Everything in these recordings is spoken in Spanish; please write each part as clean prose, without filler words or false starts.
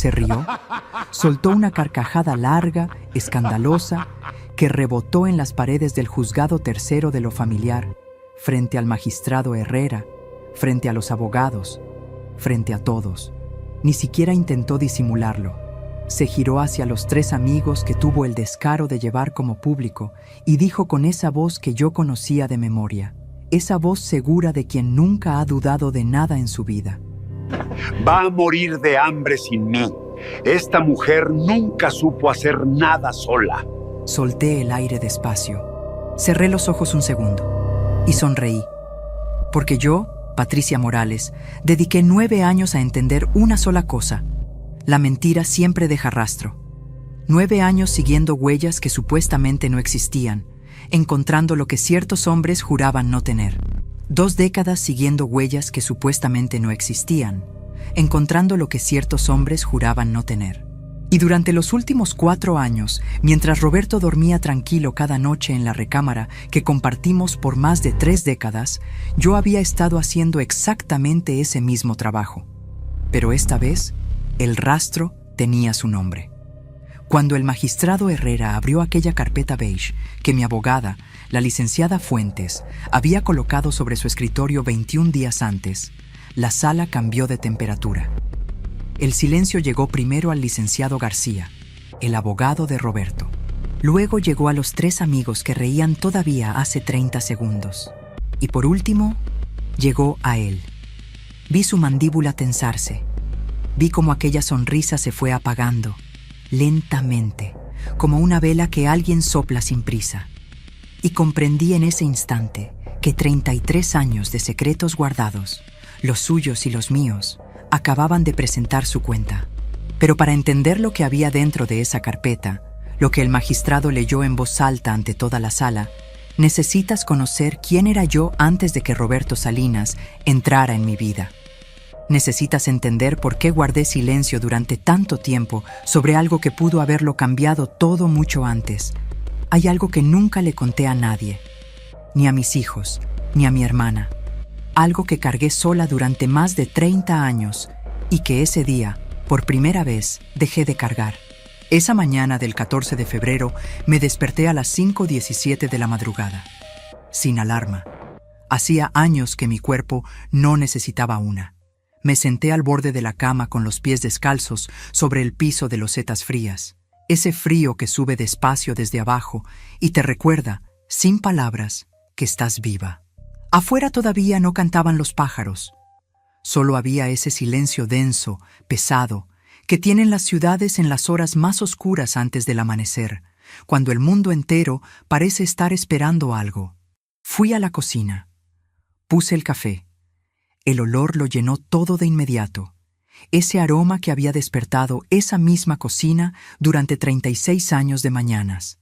se rió, soltó una carcajada larga, escandalosa, que rebotó en las paredes del juzgado tercero de lo familiar, frente al magistrado Herrera, frente a los abogados, frente a todos. Ni siquiera intentó disimularlo. Se giró hacia los 3 amigos que tuvo el descaro de llevar como público y dijo con esa voz que yo conocía de memoria, esa voz segura de quien nunca ha dudado de nada en su vida. Va a morir de hambre sin mí. Esta mujer nunca supo hacer nada sola. Solté el aire despacio. Cerré los ojos un segundo y sonreí. Porque yo, Patricia Morales, dediqué 9 años a entender una sola cosa. La mentira siempre deja rastro. 9 años siguiendo huellas que supuestamente no existían, encontrando lo que ciertos hombres juraban no tener. 2 décadas siguiendo huellas que supuestamente no existían, encontrando lo que ciertos hombres juraban no tener. Y durante los últimos 4 años, mientras Roberto dormía tranquilo cada noche en la recámara que compartimos por más de 3 décadas, yo había estado haciendo exactamente ese mismo trabajo. Pero esta vez, el rastro tenía su nombre. Cuando el magistrado Herrera abrió aquella carpeta beige que mi abogada, la licenciada Fuentes, había colocado sobre su escritorio 21 días antes, la sala cambió de temperatura. El silencio llegó primero al licenciado García, el abogado de Roberto. Luego llegó a los 3 amigos que reían todavía hace 30 segundos. Y por último, llegó a él. Vi su mandíbula tensarse. Vi cómo aquella sonrisa se fue apagando, lentamente, como una vela que alguien sopla sin prisa. Y comprendí en ese instante que 33 años de secretos guardados, los suyos y los míos, acababan de presentar su cuenta. Pero para entender lo que había dentro de esa carpeta, lo que el magistrado leyó en voz alta ante toda la sala, necesitas conocer quién era yo antes de que Roberto Salinas entrara en mi vida. Necesitas entender por qué guardé silencio durante tanto tiempo sobre algo que pudo haberlo cambiado todo mucho antes. Hay algo que nunca le conté a nadie, ni a mis hijos, ni a mi hermana. Algo que cargué sola durante más de 30 años y que ese día, por primera vez, dejé de cargar. Esa mañana del 14 de febrero me desperté a las 5:17 de la madrugada, sin alarma. Hacía años que mi cuerpo no necesitaba una. Me senté al borde de la cama con los pies descalzos sobre el piso de losetas frías. Ese frío que sube despacio desde abajo y te recuerda, sin palabras, que estás viva. Afuera todavía no cantaban los pájaros. Solo había ese silencio denso, pesado, que tienen las ciudades en las horas más oscuras antes del amanecer, cuando el mundo entero parece estar esperando algo. Fui a la cocina. Puse el café. El olor lo llenó todo de inmediato. Ese aroma que había despertado esa misma cocina durante 36 años de mañanas.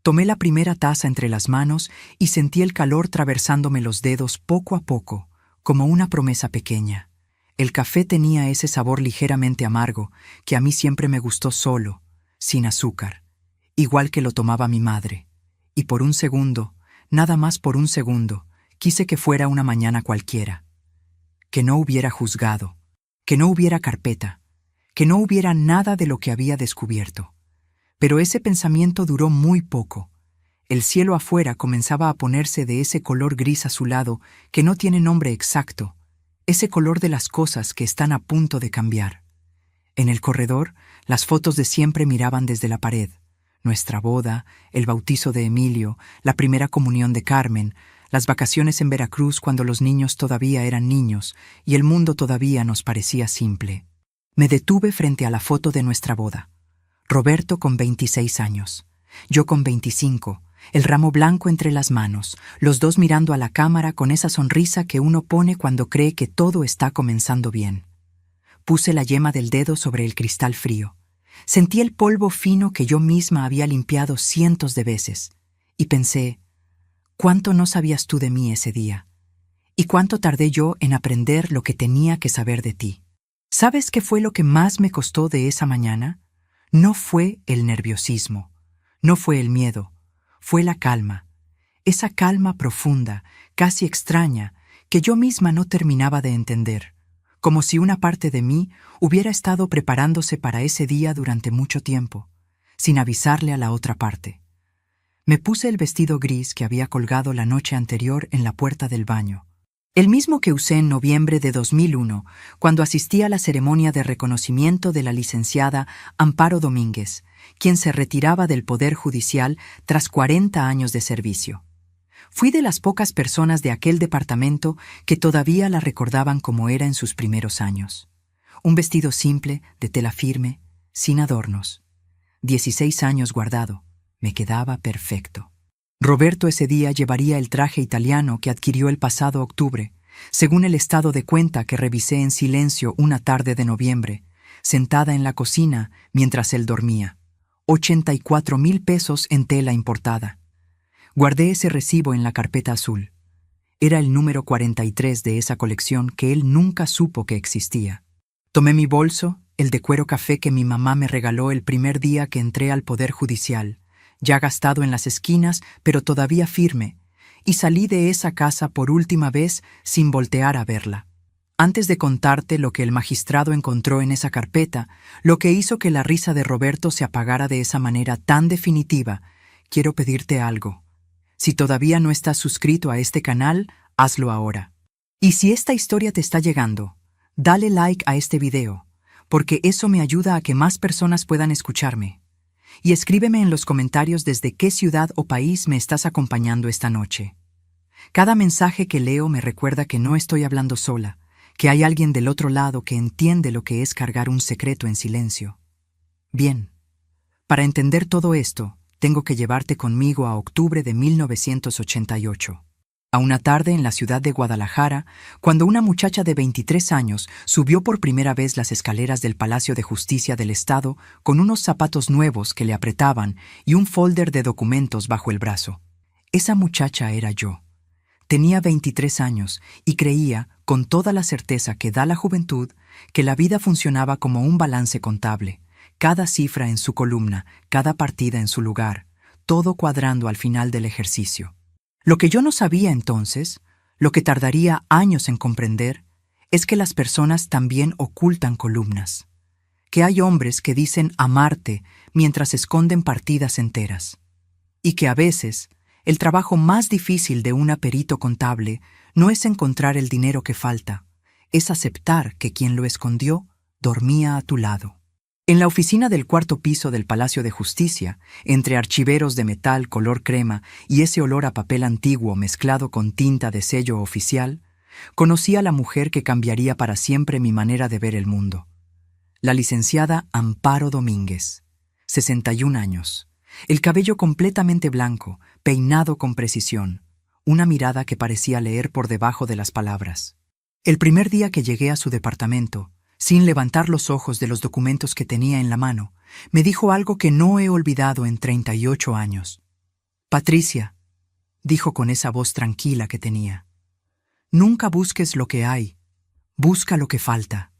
Tomé la primera taza entre las manos y sentí el calor traversándome los dedos poco a poco, como una promesa pequeña. El café tenía ese sabor ligeramente amargo que a mí siempre me gustó solo, sin azúcar, igual que lo tomaba mi madre. Y por un segundo, nada más por un segundo, quise que fuera una mañana cualquiera. Que no hubiera juzgado, que no hubiera carpeta, que no hubiera nada de lo que había descubierto. Pero ese pensamiento duró muy poco. El cielo afuera comenzaba a ponerse de ese color gris azulado que no tiene nombre exacto, ese color de las cosas que están a punto de cambiar. En el corredor, las fotos de siempre miraban desde la pared. Nuestra boda, el bautizo de Emilio, la primera comunión de Carmen, las vacaciones en Veracruz cuando los niños todavía eran niños y el mundo todavía nos parecía simple. Me detuve frente a la foto de nuestra boda. Roberto con 26 años, yo con 25, el ramo blanco entre las manos, los dos mirando a la cámara con esa sonrisa que uno pone cuando cree que todo está comenzando bien. Puse la yema del dedo sobre el cristal frío. Sentí el polvo fino que yo misma había limpiado cientos de veces y pensé, ¿cuánto no sabías tú de mí ese día? ¿Y cuánto tardé yo en aprender lo que tenía que saber de ti? ¿Sabes qué fue lo que más me costó de esa mañana? No fue el nerviosismo, no fue el miedo, fue la calma. Esa calma profunda, casi extraña, que yo misma no terminaba de entender. como si una parte de mí hubiera estado preparándose para ese día durante mucho tiempo, sin avisarle a la otra parte. Me puse el vestido gris que había colgado la noche anterior en la puerta del baño, el mismo que usé en noviembre de 2001, cuando asistí a la ceremonia de reconocimiento de la licenciada Amparo Domínguez, quien se retiraba del Poder Judicial tras 40 años de servicio. Fui de las pocas personas de aquel departamento que todavía la recordaban como era en sus primeros años. Un vestido simple, de tela firme, sin adornos. 16 años guardado. Me quedaba perfecto. Roberto ese día llevaría el traje italiano que adquirió el pasado octubre, según el estado de cuenta que revisé en silencio una tarde de noviembre, sentada en la cocina mientras él dormía. 84,000 pesos en tela importada. Guardé ese recibo en la carpeta azul. Era el número 43 de esa colección que él nunca supo que existía. Tomé mi bolso, el de cuero café que mi mamá me regaló el primer día que entré al Poder Judicial, ya gastado en las esquinas, pero todavía firme, y salí de esa casa por última vez sin voltear a verla. Antes de contarte lo que el magistrado encontró en esa carpeta, lo que hizo que la risa de Roberto se apagara de esa manera tan definitiva, quiero pedirte algo. Si todavía no estás suscrito a este canal, hazlo ahora. Y si esta historia te está llegando, dale like a este video, porque eso me ayuda a que más personas puedan escucharme. Y escríbeme en los comentarios desde qué ciudad o país me estás acompañando esta noche. Cada mensaje que leo me recuerda que no estoy hablando sola, que hay alguien del otro lado que entiende lo que es cargar un secreto en silencio. Bien, para entender todo esto, tengo que llevarte conmigo a octubre de 1988. A una tarde en la ciudad de Guadalajara, cuando una muchacha de 23 años subió por primera vez las escaleras del Palacio de Justicia del Estado con unos zapatos nuevos que le apretaban y un folder de documentos bajo el brazo. Esa muchacha era yo. Tenía 23 años y creía, con toda la certeza que da la juventud, que la vida funcionaba como un balance contable, cada cifra en su columna, cada partida en su lugar, todo cuadrando al final del ejercicio. Lo que yo no sabía entonces, lo que tardaría años en comprender, es que las personas también ocultan columnas, que hay hombres que dicen amarte mientras esconden partidas enteras, y que a veces el trabajo más difícil de un perito contable no es encontrar el dinero que falta, es aceptar que quien lo escondió dormía a tu lado. En la oficina del cuarto piso del Palacio de Justicia, entre archiveros de metal color crema y ese olor a papel antiguo mezclado con tinta de sello oficial, conocí a la mujer que cambiaría para siempre mi manera de ver el mundo. La licenciada Amparo Domínguez, 61 años, el cabello completamente blanco, peinado con precisión, una mirada que parecía leer por debajo de las palabras. El primer día que llegué a su departamento, sin levantar los ojos de los documentos que tenía en la mano, me dijo algo que no he olvidado en 38 años. Patricia, dijo con esa voz tranquila que tenía, nunca busques lo que hay, busca lo que falta.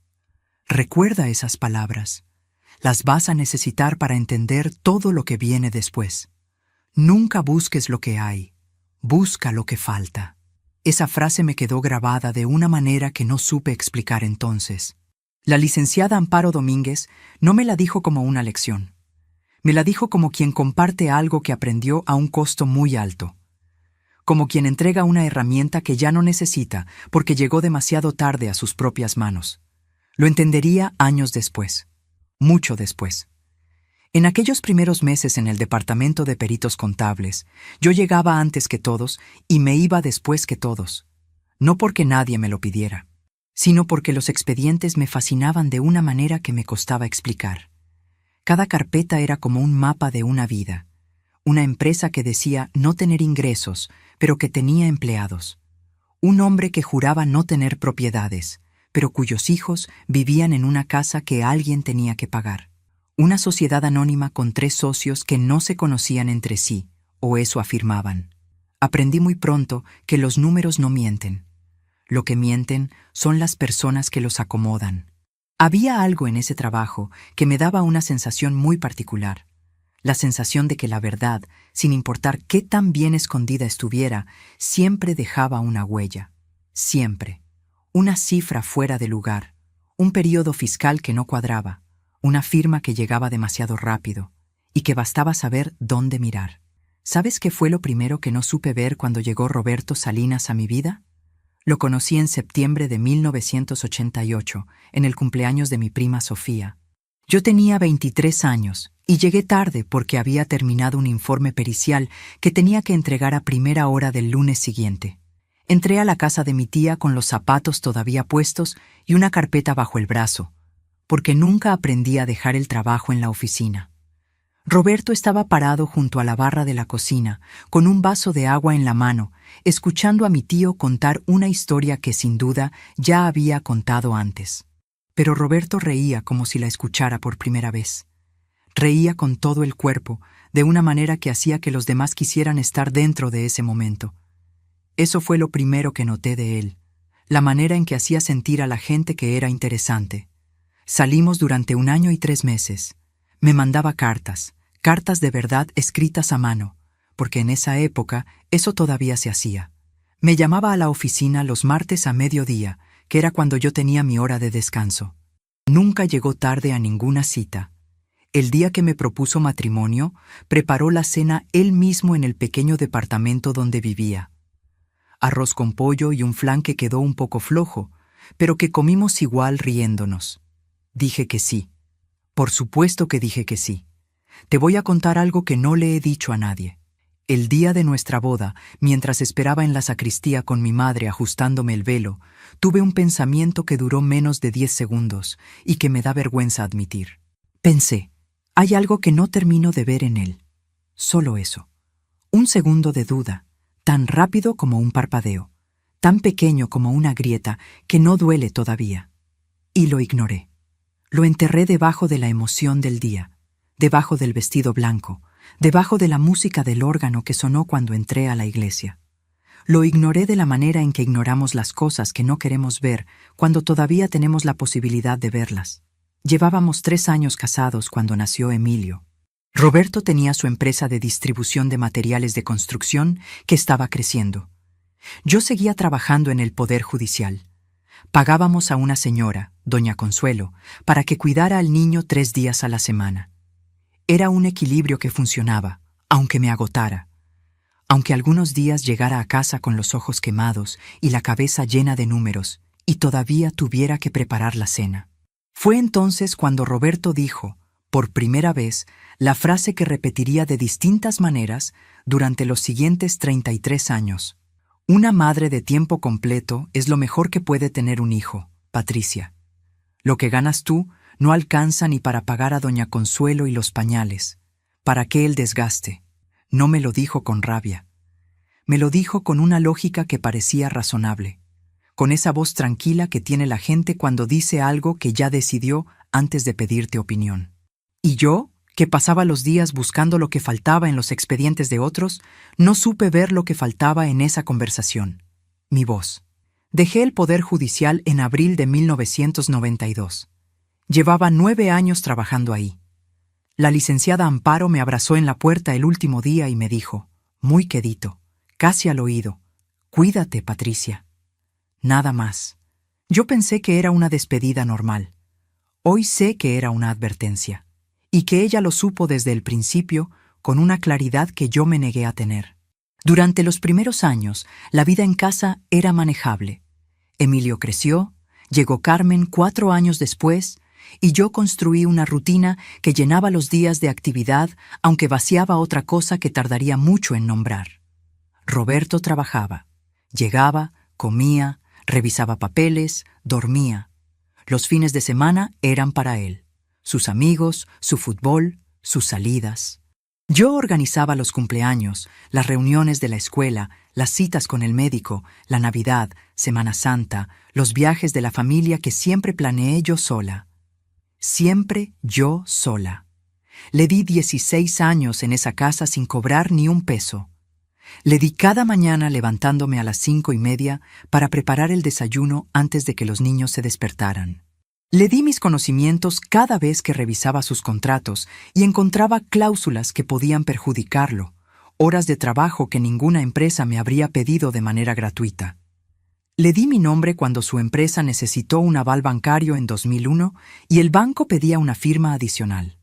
Recuerda esas palabras. Las vas a necesitar para entender todo lo que viene después. Nunca busques lo que hay, busca lo que falta. Esa frase me quedó grabada de una manera que no supe explicar entonces. La licenciada Amparo Domínguez no me la dijo como una lección. Me la dijo como quien comparte algo que aprendió a un costo muy alto. Como quien entrega una herramienta que ya no necesita porque llegó demasiado tarde a sus propias manos. Lo entendería años después, mucho después. En aquellos primeros meses en el departamento de peritos contables, yo llegaba antes que todos y me iba después que todos. No porque nadie me lo pidiera, sino porque los expedientes me fascinaban de una manera que me costaba explicar. Cada carpeta era como un mapa de una vida, una empresa que decía no tener ingresos, pero que tenía empleados. Un hombre que juraba no tener propiedades, pero cuyos hijos vivían en una casa que alguien tenía que pagar. Una sociedad anónima con 3 socios que no se conocían entre sí, o eso afirmaban. Aprendí muy pronto que los números no mienten. Lo que mienten son las personas que los acomodan. Había algo en ese trabajo que me daba una sensación muy particular. La sensación de que la verdad, sin importar qué tan bien escondida estuviera, siempre dejaba una huella. Siempre. Una cifra fuera de lugar, un período fiscal que no cuadraba, una firma que llegaba demasiado rápido y que bastaba saber dónde mirar. ¿Sabes qué fue lo primero que no supe ver cuando llegó Roberto Salinas a mi vida? Lo conocí en septiembre de 1988, en el cumpleaños de mi prima Sofía. Yo tenía 23 años y llegué tarde porque había terminado un informe pericial que tenía que entregar a primera hora del lunes siguiente. Entré a la casa de mi tía con los zapatos todavía puestos y una carpeta bajo el brazo, porque nunca aprendí a dejar el trabajo en la oficina. Roberto estaba parado junto a la barra de la cocina, con un vaso de agua en la mano, escuchando a mi tío contar una historia que sin duda ya había contado antes. Pero Roberto reía como si la escuchara por primera vez. Reía con todo el cuerpo, de una manera que hacía que los demás quisieran estar dentro de ese momento. Eso fue lo primero que noté de él, la manera en que hacía sentir a la gente que era interesante. Salimos durante 1 año y 3 meses. Me mandaba cartas de verdad escritas a mano, porque en esa época eso todavía se hacía. Me llamaba a la oficina los martes a mediodía, que era cuando yo tenía mi hora de descanso. Nunca llegó tarde a ninguna cita. El día que me propuso matrimonio, preparó la cena él mismo en el pequeño departamento donde vivía. Arroz con pollo y un flan que quedó un poco flojo, pero que comimos igual riéndonos. Dije que sí. Por supuesto que dije que sí. Te voy a contar algo que no le he dicho a nadie. El día de nuestra boda, mientras esperaba en la sacristía con mi madre ajustándome el velo, tuve un pensamiento que duró menos de 10 segundos y que me da vergüenza admitir. Pensé, hay algo que no termino de ver en él. Solo eso. Un segundo de duda, tan rápido como un parpadeo, tan pequeño como una grieta que no duele todavía. Y lo ignoré. Lo enterré debajo de la emoción del día, debajo del vestido blanco, debajo de la música del órgano que sonó cuando entré a la iglesia. Lo ignoré de la manera en que ignoramos las cosas que no queremos ver cuando todavía tenemos la posibilidad de verlas. Llevábamos 3 años casados cuando nació Emilio. Roberto tenía su empresa de distribución de materiales de construcción que estaba creciendo. Yo seguía trabajando en el Poder Judicial. Pagábamos a una señora, doña Consuelo, para que cuidara al niño 3 días a la semana. Era un equilibrio que funcionaba, aunque me agotara. Aunque algunos días llegara a casa con los ojos quemados y la cabeza llena de números, y todavía tuviera que preparar la cena. Fue entonces cuando Roberto dijo, por primera vez, la frase que repetiría de distintas maneras durante los siguientes 33 años. Una madre de tiempo completo es lo mejor que puede tener un hijo, Patricia. Lo que ganas tú no alcanza ni para pagar a doña Consuelo y los pañales. ¿Para qué el desgaste? No me lo dijo con rabia. Me lo dijo con una lógica que parecía razonable, con esa voz tranquila que tiene la gente cuando dice algo que ya decidió antes de pedirte opinión. Y yo, que pasaba los días buscando lo que faltaba en los expedientes de otros, no supe ver lo que faltaba en esa conversación. Mi voz. Dejé el Poder Judicial en abril de 1992. Llevaba 9 años trabajando ahí. La licenciada Amparo me abrazó en la puerta el último día y me dijo, muy quedito, casi al oído, «Cuídate, Patricia». Nada más. Yo pensé que era una despedida normal. Hoy sé que era una advertencia, y que ella lo supo desde el principio con una claridad que yo me negué a tener. Durante los primeros años, la vida en casa era manejable. Emilio creció, llegó Carmen 4 años después, y yo construí una rutina que llenaba los días de actividad, aunque vaciaba otra cosa que tardaría mucho en nombrar. Roberto trabajaba. Llegaba, comía, revisaba papeles, dormía. Los fines de semana eran para él. Sus amigos, su fútbol, sus salidas. Yo organizaba los cumpleaños, las reuniones de la escuela, las citas con el médico, la Navidad, Semana Santa, los viajes de la familia que siempre planeé yo sola. Siempre yo sola. Le di 16 años en esa casa sin cobrar ni un peso. Le di cada mañana levantándome a las 5:30 para preparar el desayuno antes de que los niños se despertaran. Le di mis conocimientos cada vez que revisaba sus contratos y encontraba cláusulas que podían perjudicarlo, horas de trabajo que ninguna empresa me habría pedido de manera gratuita. Le di mi nombre cuando su empresa necesitó un aval bancario en 2001 y el banco pedía una firma adicional.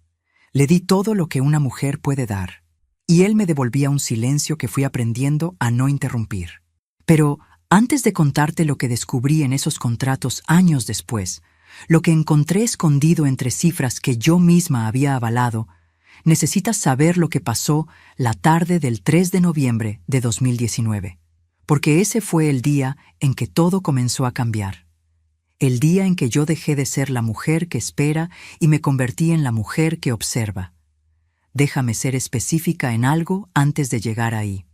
Le di todo lo que una mujer puede dar, y él me devolvía un silencio que fui aprendiendo a no interrumpir. Pero antes de contarte lo que descubrí en esos contratos años después, lo que encontré escondido entre cifras que yo misma había avalado, necesitas saber lo que pasó la tarde del 3 de noviembre de 2019. Porque ese fue el día en que todo comenzó a cambiar. El día en que yo dejé de ser la mujer que espera y me convertí en la mujer que observa. Déjame ser específica en algo antes de llegar ahí.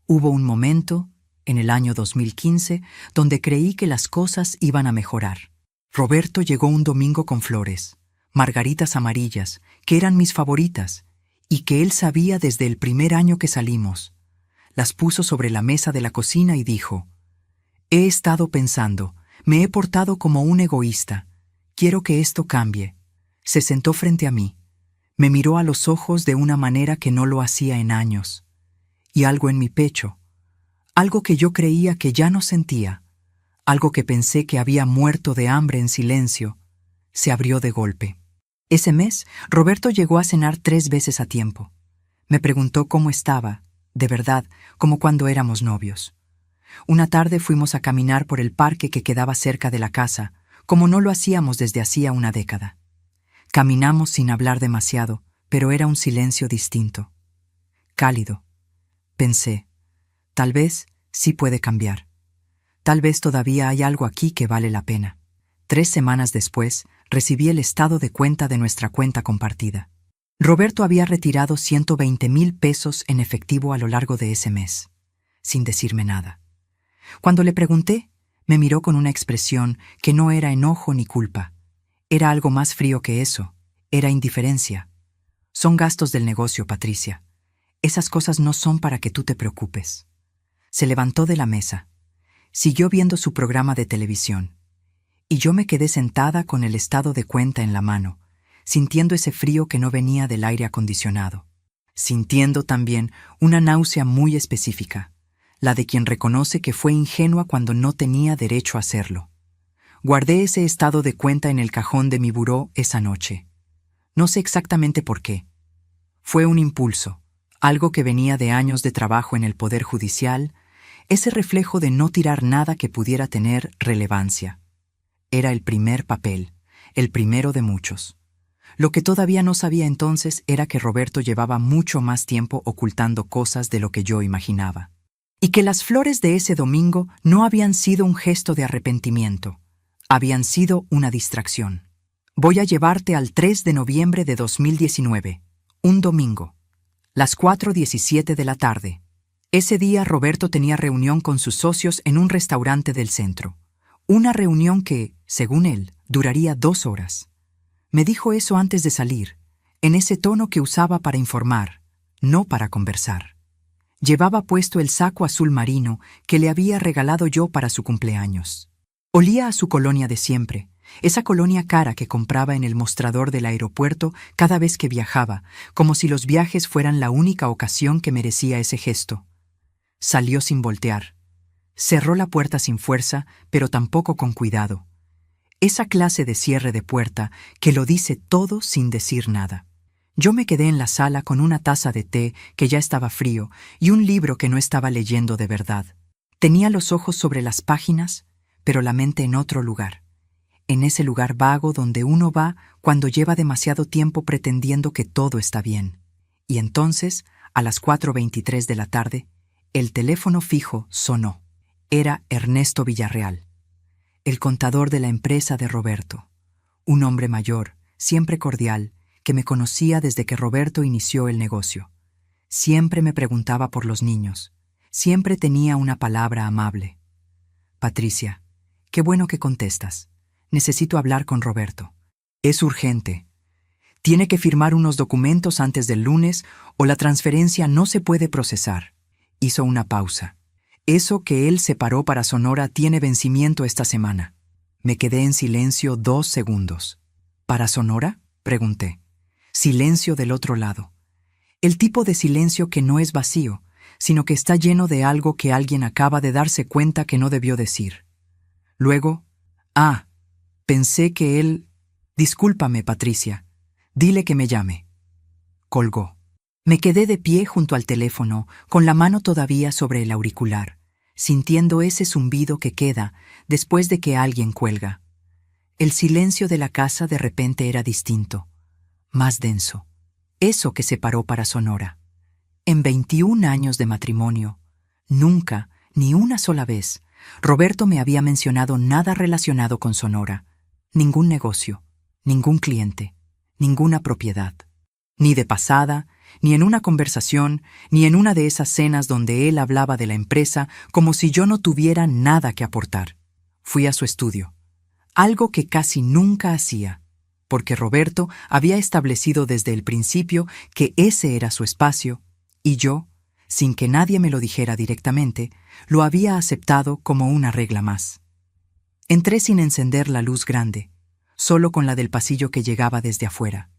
Hubo un momento, en el año 2015, donde creí que las cosas iban a mejorar. Roberto llegó un domingo con flores, margaritas amarillas, que eran mis favoritas, y que él sabía desde el primer año que salimos. Las puso sobre la mesa de la cocina y dijo: «He estado pensando, me he portado como un egoísta. Quiero que esto cambie». Se sentó frente a mí. Me miró a los ojos de una manera que no lo hacía en años. Y algo en mi pecho, algo que yo creía que ya no sentía, algo que pensé que había muerto de hambre en silencio, se abrió de golpe. Ese mes, Roberto llegó a cenar 3 veces a tiempo. Me preguntó cómo estaba, de verdad, como cuando éramos novios. Una tarde fuimos a caminar por el parque que quedaba cerca de la casa, como no lo hacíamos desde hacía una década. Caminamos sin hablar demasiado, pero era un silencio distinto. Cálido. Pensé, tal vez sí puede cambiar. Tal vez todavía hay algo aquí que vale la pena. 3 semanas después, recibí el estado de cuenta de nuestra cuenta compartida. Roberto había retirado 120,000 pesos en efectivo a lo largo de ese mes, sin decirme nada. Cuando le pregunté, me miró con una expresión que no era enojo ni culpa. Era algo más frío que eso, era indiferencia. Son gastos del negocio, Patricia. Esas cosas no son para que tú te preocupes. Se levantó de la mesa. Siguió viendo su programa de televisión. Y yo me quedé sentada con el estado de cuenta en la mano, sintiendo ese frío que no venía del aire acondicionado. Sintiendo también una náusea muy específica, la de quien reconoce que fue ingenua cuando no tenía derecho a hacerlo. Guardé ese estado de cuenta en el cajón de mi buró esa noche. No sé exactamente por qué. Fue un impulso, algo que venía de años de trabajo en el Poder Judicial, ese reflejo de no tirar nada que pudiera tener relevancia. Era el primer papel, el primero de muchos. Lo que todavía no sabía entonces era que Roberto llevaba mucho más tiempo ocultando cosas de lo que yo imaginaba. Y que las flores de ese domingo no habían sido un gesto de arrepentimiento, habían sido una distracción. Voy a llevarte al 3 de noviembre de 2019, un domingo, las 4:17 de la tarde. Ese día Roberto tenía reunión con sus socios en un restaurante del centro. Una reunión que, según él, duraría 2 horas. Me dijo eso antes de salir, en ese tono que usaba para informar, no para conversar. Llevaba puesto el saco azul marino que le había regalado yo para su cumpleaños. Olía a su colonia de siempre, esa colonia cara que compraba en el mostrador del aeropuerto cada vez que viajaba, como si los viajes fueran la única ocasión que merecía ese gesto. Salió sin voltear. Cerró la puerta sin fuerza, pero tampoco con cuidado. Esa clase de cierre de puerta que lo dice todo sin decir nada. Yo me quedé en la sala con una taza de té que ya estaba frío y un libro que no estaba leyendo de verdad. Tenía los ojos sobre las páginas, pero la mente en otro lugar. En ese lugar vago donde uno va cuando lleva demasiado tiempo pretendiendo que todo está bien. Y entonces, a las 4:23 de la tarde, el teléfono fijo sonó. Era Ernesto Villarreal, el contador de la empresa de Roberto. Un hombre mayor, siempre cordial, que me conocía desde que Roberto inició el negocio. Siempre me preguntaba por los niños. Siempre tenía una palabra amable. «Patricia, qué bueno que contestas. Necesito hablar con Roberto. Es urgente. Tiene que firmar unos documentos antes del lunes o la transferencia no se puede procesar». Hizo una pausa. «Eso que él separó para Sonora tiene vencimiento esta semana». Me quedé en silencio 2 segundos. «¿Para Sonora?», pregunté. Silencio del otro lado. El tipo de silencio que no es vacío, sino que está lleno de algo que alguien acaba de darse cuenta que no debió decir. Luego, pensé que él... Discúlpame, Patricia. Dile que me llame. Colgó. Me quedé de pie junto al teléfono, con la mano todavía sobre el auricular, sintiendo ese zumbido que queda después de que alguien cuelga. El silencio de la casa de repente era distinto, más denso. Eso que se paró para Sonora. En 21 años de matrimonio, nunca, ni una sola vez, Roberto me había mencionado nada relacionado con Sonora. Ningún negocio, ningún cliente, ninguna propiedad. Ni de pasada, ni en una conversación, ni en una de esas cenas donde él hablaba de la empresa como si yo no tuviera nada que aportar. Fui a su estudio, algo que casi nunca hacía, porque Roberto había establecido desde el principio que ese era su espacio, y yo, sin que nadie me lo dijera directamente, lo había aceptado como una regla más. Entré sin encender la luz grande, solo con la del pasillo que llegaba desde afuera.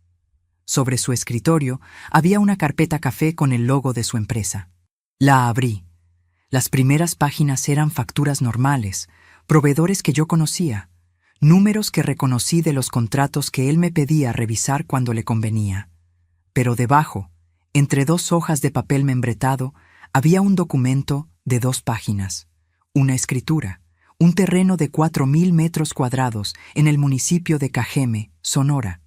Sobre su escritorio había una carpeta café con el logo de su empresa. La abrí. Las primeras páginas eran facturas normales, proveedores que yo conocía, números que reconocí de los contratos que él me pedía revisar cuando le convenía. Pero debajo, entre 2 hojas de papel membretado, había un documento de 2 páginas, una escritura, un terreno de 4,000 metros cuadrados en el municipio de Cajeme, Sonora,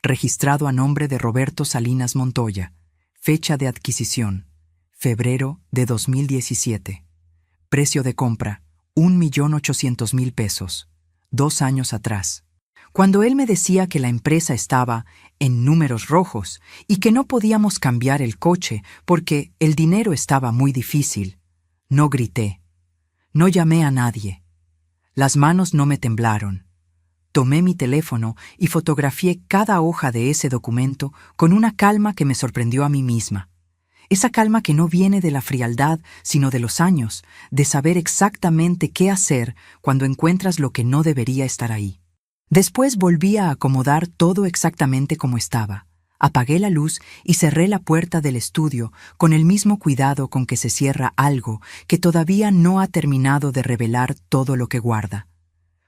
registrado a nombre de Roberto Salinas Montoya, fecha de adquisición, febrero de 2017. Precio de compra, 1,800,000 pesos, 2 años atrás. Cuando él me decía que la empresa estaba en números rojos y que no podíamos cambiar el coche porque el dinero estaba muy difícil, no grité, no llamé a nadie. Las manos no me temblaron. Tomé mi teléfono y fotografié cada hoja de ese documento con una calma que me sorprendió a mí misma. Esa calma que no viene de la frialdad, sino de los años, de saber exactamente qué hacer cuando encuentras lo que no debería estar ahí. Después volví a acomodar todo exactamente como estaba. Apagué la luz y cerré la puerta del estudio con el mismo cuidado con que se cierra algo que todavía no ha terminado de revelar todo lo que guarda.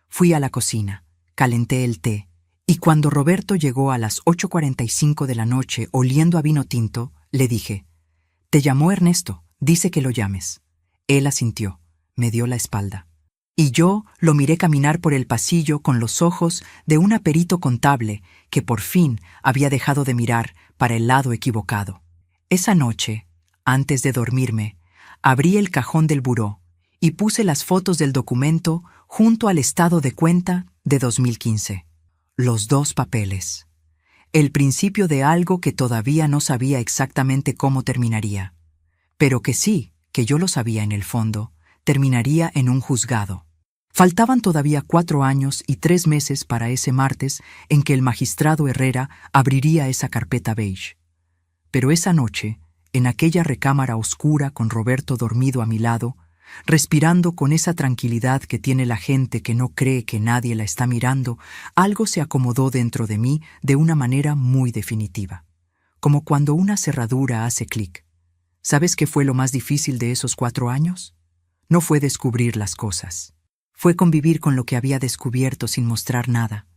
Fui a la cocina. Calenté el té, y cuando Roberto llegó a las 8:45 de la noche oliendo a vino tinto, le dije, «Te llamó Ernesto, dice que lo llames». Él asintió, me dio la espalda. Y yo lo miré caminar por el pasillo con los ojos de un perito contable que por fin había dejado de mirar para el lado equivocado. Esa noche, antes de dormirme, abrí el cajón del buró y puse las fotos del documento junto al estado de cuenta de 2015. Los 2 papeles. El principio de algo que todavía no sabía exactamente cómo terminaría, pero que sí, que yo lo sabía en el fondo, terminaría en un juzgado. Faltaban todavía 4 años y 3 meses para ese martes en que el magistrado Herrera abriría esa carpeta beige. Pero esa noche, en aquella recámara oscura con Roberto dormido a mi lado, respirando con esa tranquilidad que tiene la gente que no cree que nadie la está mirando, algo se acomodó dentro de mí de una manera muy definitiva, como cuando una cerradura hace clic. ¿Sabes qué fue lo más difícil de esos 4 años? No fue descubrir las cosas. Fue convivir con lo que había descubierto sin mostrar nada.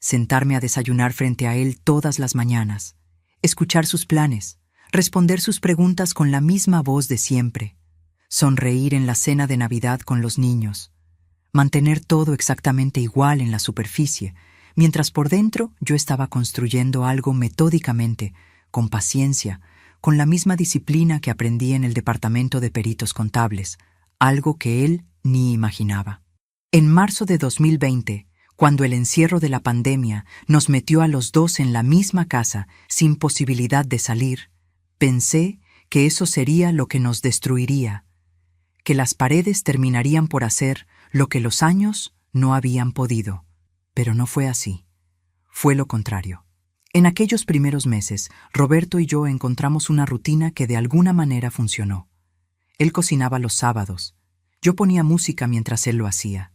Sentarme a desayunar frente a él todas las mañanas, escuchar sus planes, responder sus preguntas con la misma voz de siempre, sonreír en la cena de Navidad con los niños, mantener todo exactamente igual en la superficie, mientras por dentro yo estaba construyendo algo metódicamente, con paciencia, con la misma disciplina que aprendí en el departamento de peritos contables, algo que él ni imaginaba. En marzo de 2020, cuando el encierro de la pandemia nos metió a los 2 en la misma casa sin posibilidad de salir, pensé que eso sería lo que nos destruiría, que las paredes terminarían por hacer lo que los años no habían podido. Pero no fue así. Fue lo contrario. En aquellos primeros meses, Roberto y yo encontramos una rutina que de alguna manera funcionó. Él cocinaba los sábados. Yo ponía música mientras él lo hacía.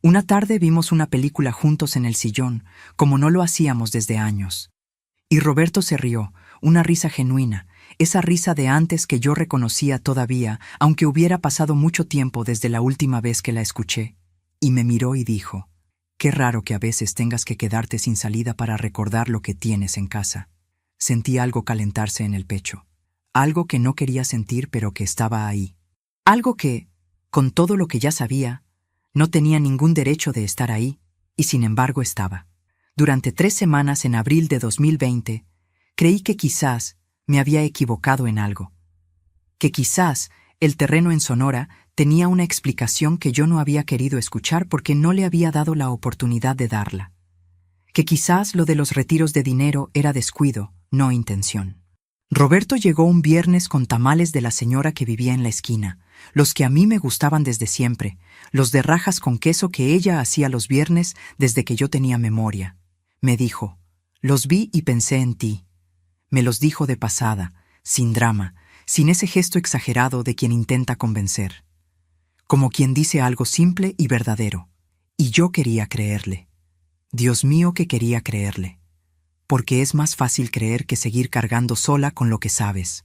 Una tarde vimos una película juntos en el sillón, como no lo hacíamos desde años. Y Roberto se rió, una risa genuina, esa risa de antes que yo reconocía todavía, aunque hubiera pasado mucho tiempo desde la última vez que la escuché. Y me miró y dijo: «Qué raro que a veces tengas que quedarte sin salida para recordar lo que tienes en casa». Sentí algo calentarse en el pecho. Algo que no quería sentir pero que estaba ahí. Algo que, con todo lo que ya sabía, no tenía ningún derecho de estar ahí, y sin embargo estaba. Durante 3 semanas en abril de 2020, creí que quizás me había equivocado en algo. Que quizás el terreno en Sonora tenía una explicación que yo no había querido escuchar porque no le había dado la oportunidad de darla. Que quizás lo de los retiros de dinero era descuido, no intención. Roberto llegó un viernes con tamales de la señora que vivía en la esquina, los que a mí me gustaban desde siempre, los de rajas con queso que ella hacía los viernes desde que yo tenía memoria. Me dijo: «Los vi y pensé en ti». Me los dijo de pasada, sin drama, sin ese gesto exagerado de quien intenta convencer. Como quien dice algo simple y verdadero. Y yo quería creerle. Dios mío, que quería creerle. Porque es más fácil creer que seguir cargando sola con lo que sabes.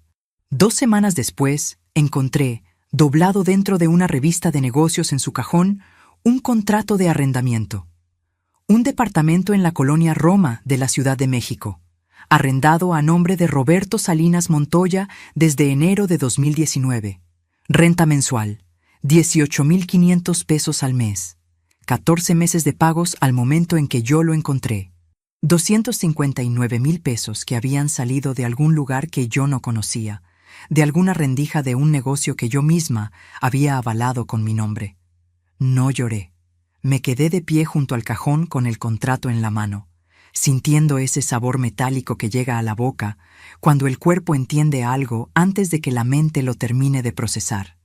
2 semanas después, encontré, doblado dentro de una revista de negocios en su cajón, un contrato de arrendamiento. Un departamento en la colonia Roma de la Ciudad de México, arrendado a nombre de Roberto Salinas Montoya desde enero de 2019. Renta mensual, 18,500 pesos al mes. 14 meses de pagos al momento en que yo lo encontré. 259,000 pesos que habían salido de algún lugar que yo no conocía, de alguna rendija de un negocio que yo misma había avalado con mi nombre. No lloré. Me quedé de pie junto al cajón con el contrato en la mano, sintiendo ese sabor metálico que llega a la boca cuando el cuerpo entiende algo antes de que la mente lo termine de procesar.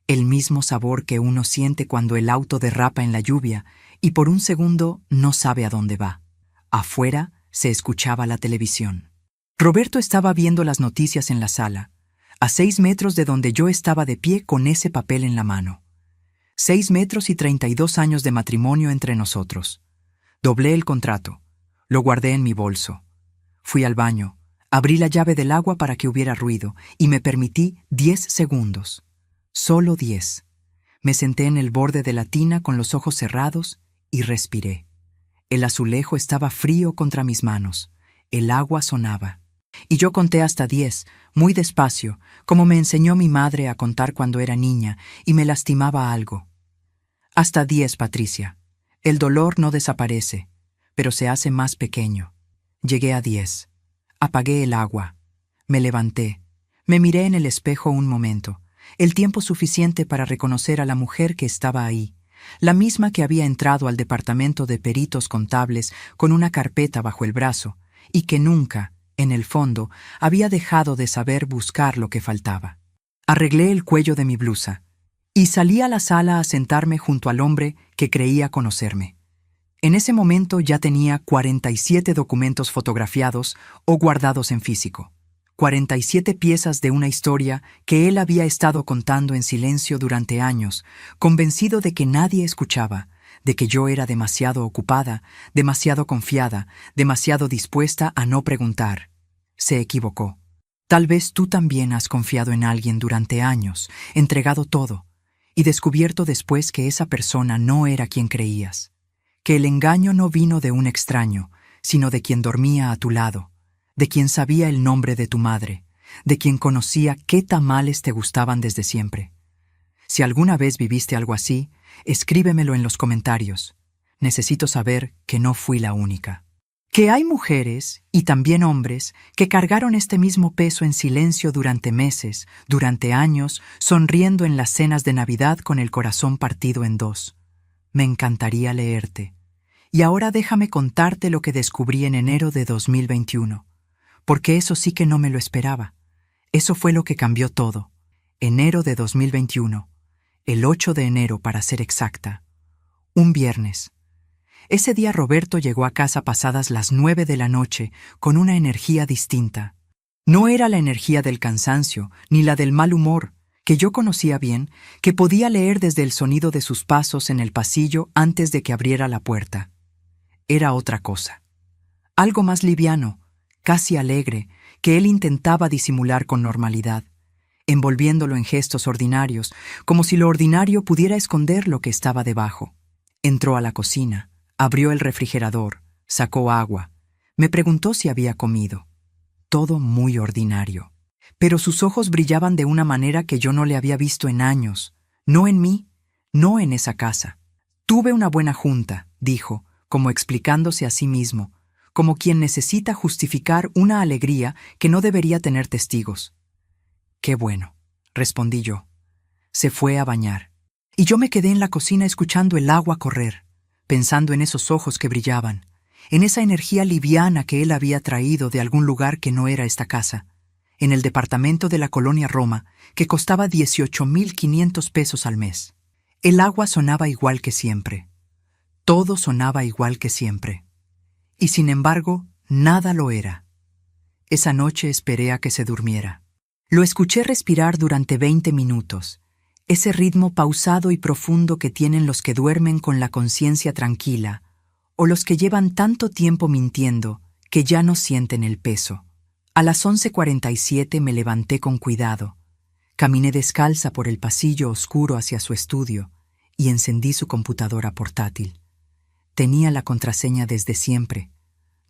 El mismo sabor que uno siente cuando el auto derrapa en la lluvia y por un segundo no sabe a dónde va. Afuera se escuchaba la televisión. Roberto estaba viendo las noticias en la sala, a 6 metros de donde yo estaba de pie con ese papel en la mano. 6 metros y 32 años de matrimonio entre nosotros. Doblé el contrato. Lo guardé en mi bolso. Fui al baño, abrí la llave del agua para que hubiera ruido y me permití 10 segundos. Solo 10. Me senté en el borde de la tina con los ojos cerrados y respiré. El azulejo estaba frío contra mis manos. El agua sonaba. Y yo conté hasta 10, muy despacio, como me enseñó mi madre a contar cuando era niña y me lastimaba algo. Hasta 10, Patricia. El dolor no desaparece, pero se hace más pequeño. Llegué a 10. Apagué el agua. Me levanté. Me miré en el espejo un momento, el tiempo suficiente para reconocer a la mujer que estaba ahí, la misma que había entrado al departamento de peritos contables con una carpeta bajo el brazo y que nunca, en el fondo, había dejado de saber buscar lo que faltaba. Arreglé el cuello de mi blusa y salí a la sala a sentarme junto al hombre que creía conocerme. En ese momento ya tenía 47 documentos fotografiados o guardados en físico. 47 piezas de una historia que él había estado contando en silencio durante años, convencido de que nadie escuchaba, de que yo era demasiado ocupada, demasiado confiada, demasiado dispuesta a no preguntar. Se equivocó. Tal vez tú también has confiado en alguien durante años, entregado todo, y descubierto después que esa persona no era quien creías, que el engaño no vino de un extraño, sino de quien dormía a tu lado, de quien sabía el nombre de tu madre, de quien conocía qué tamales te gustaban desde siempre. Si alguna vez viviste algo así, escríbemelo en los comentarios. Necesito saber que no fui la única. Que hay mujeres, y también hombres, que cargaron este mismo peso en silencio durante meses, durante años, sonriendo en las cenas de Navidad con el corazón partido en dos. Me encantaría leerte. Y ahora déjame contarte lo que descubrí en enero de 2021. Porque eso sí que no me lo esperaba. Eso fue lo que cambió todo. Enero de 2021. El 8 de enero, para ser exacta. Un viernes. Ese día Roberto llegó a casa pasadas las 9 de la noche con una energía distinta. No era la energía del cansancio, ni la del mal humor, que yo conocía bien, que podía leer desde el sonido de sus pasos en el pasillo antes de que abriera la puerta. Era otra cosa. Algo más liviano, casi alegre, que él intentaba disimular con normalidad, envolviéndolo en gestos ordinarios, como si lo ordinario pudiera esconder lo que estaba debajo. Entró a la cocina, abrió el refrigerador, sacó agua, me preguntó si había comido. Todo muy ordinario. Pero sus ojos brillaban de una manera que yo no le había visto en años, no en mí, no en esa casa. Tuve una buena junta, dijo, como explicándose a sí mismo, como quien necesita justificar una alegría que no debería tener testigos. Qué bueno, respondí yo. Se fue a bañar. Y yo me quedé en la cocina escuchando el agua correr, pensando en esos ojos que brillaban, en esa energía liviana que él había traído de algún lugar que no era esta casa, en el departamento de la colonia Roma, que costaba 18,500 pesos al mes. El agua sonaba igual que siempre. Todo sonaba igual que siempre. Y sin embargo, nada lo era. Esa noche esperé a que se durmiera. Lo escuché respirar durante 20 minutos, ese ritmo pausado y profundo que tienen los que duermen con la conciencia tranquila, o los que llevan tanto tiempo mintiendo que ya no sienten el peso. A las 11:47 me levanté con cuidado. Caminé descalza por el pasillo oscuro hacia su estudio y encendí su computadora portátil. Tenía la contraseña desde siempre.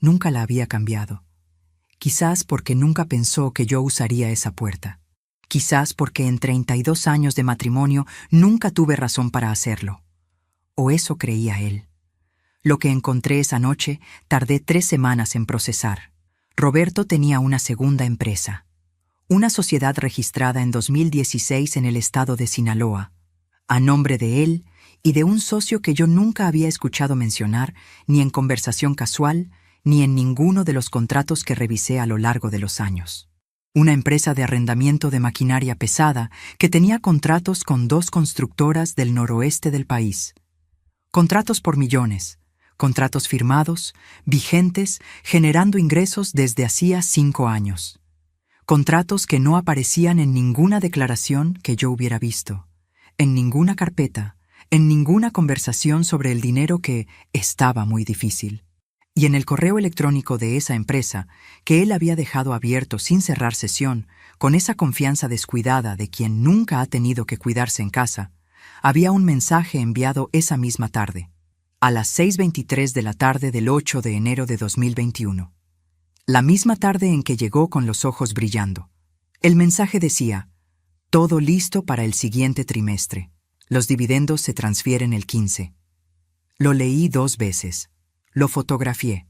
Nunca la había cambiado. Quizás porque nunca pensó que yo usaría esa puerta. Quizás porque en 32 años de matrimonio nunca tuve razón para hacerlo. O eso creía él. Lo que encontré esa noche tardé 3 semanas en procesar. Roberto tenía una segunda empresa, una sociedad registrada en 2016 en el estado de Sinaloa, a nombre de él y de un socio que yo nunca había escuchado mencionar ni en conversación casual ni en ninguno de los contratos que revisé a lo largo de los años. Una empresa de arrendamiento de maquinaria pesada que tenía contratos con 2 constructoras del noroeste del país. Contratos por millones, contratos firmados, vigentes, generando ingresos desde hacía 5 años. Contratos que no aparecían en ninguna declaración que yo hubiera visto, en ninguna carpeta, en ninguna conversación sobre el dinero que estaba muy difícil. Y en el correo electrónico de esa empresa, que él había dejado abierto sin cerrar sesión, con esa confianza descuidada de quien nunca ha tenido que cuidarse en casa, había un mensaje enviado esa misma tarde, a las 6:23 de la tarde del 8 de enero de 2021. La misma tarde en que llegó con los ojos brillando. El mensaje decía: todo listo para el siguiente trimestre. Los dividendos se transfieren el 15. Lo leí 2 veces. Lo fotografié.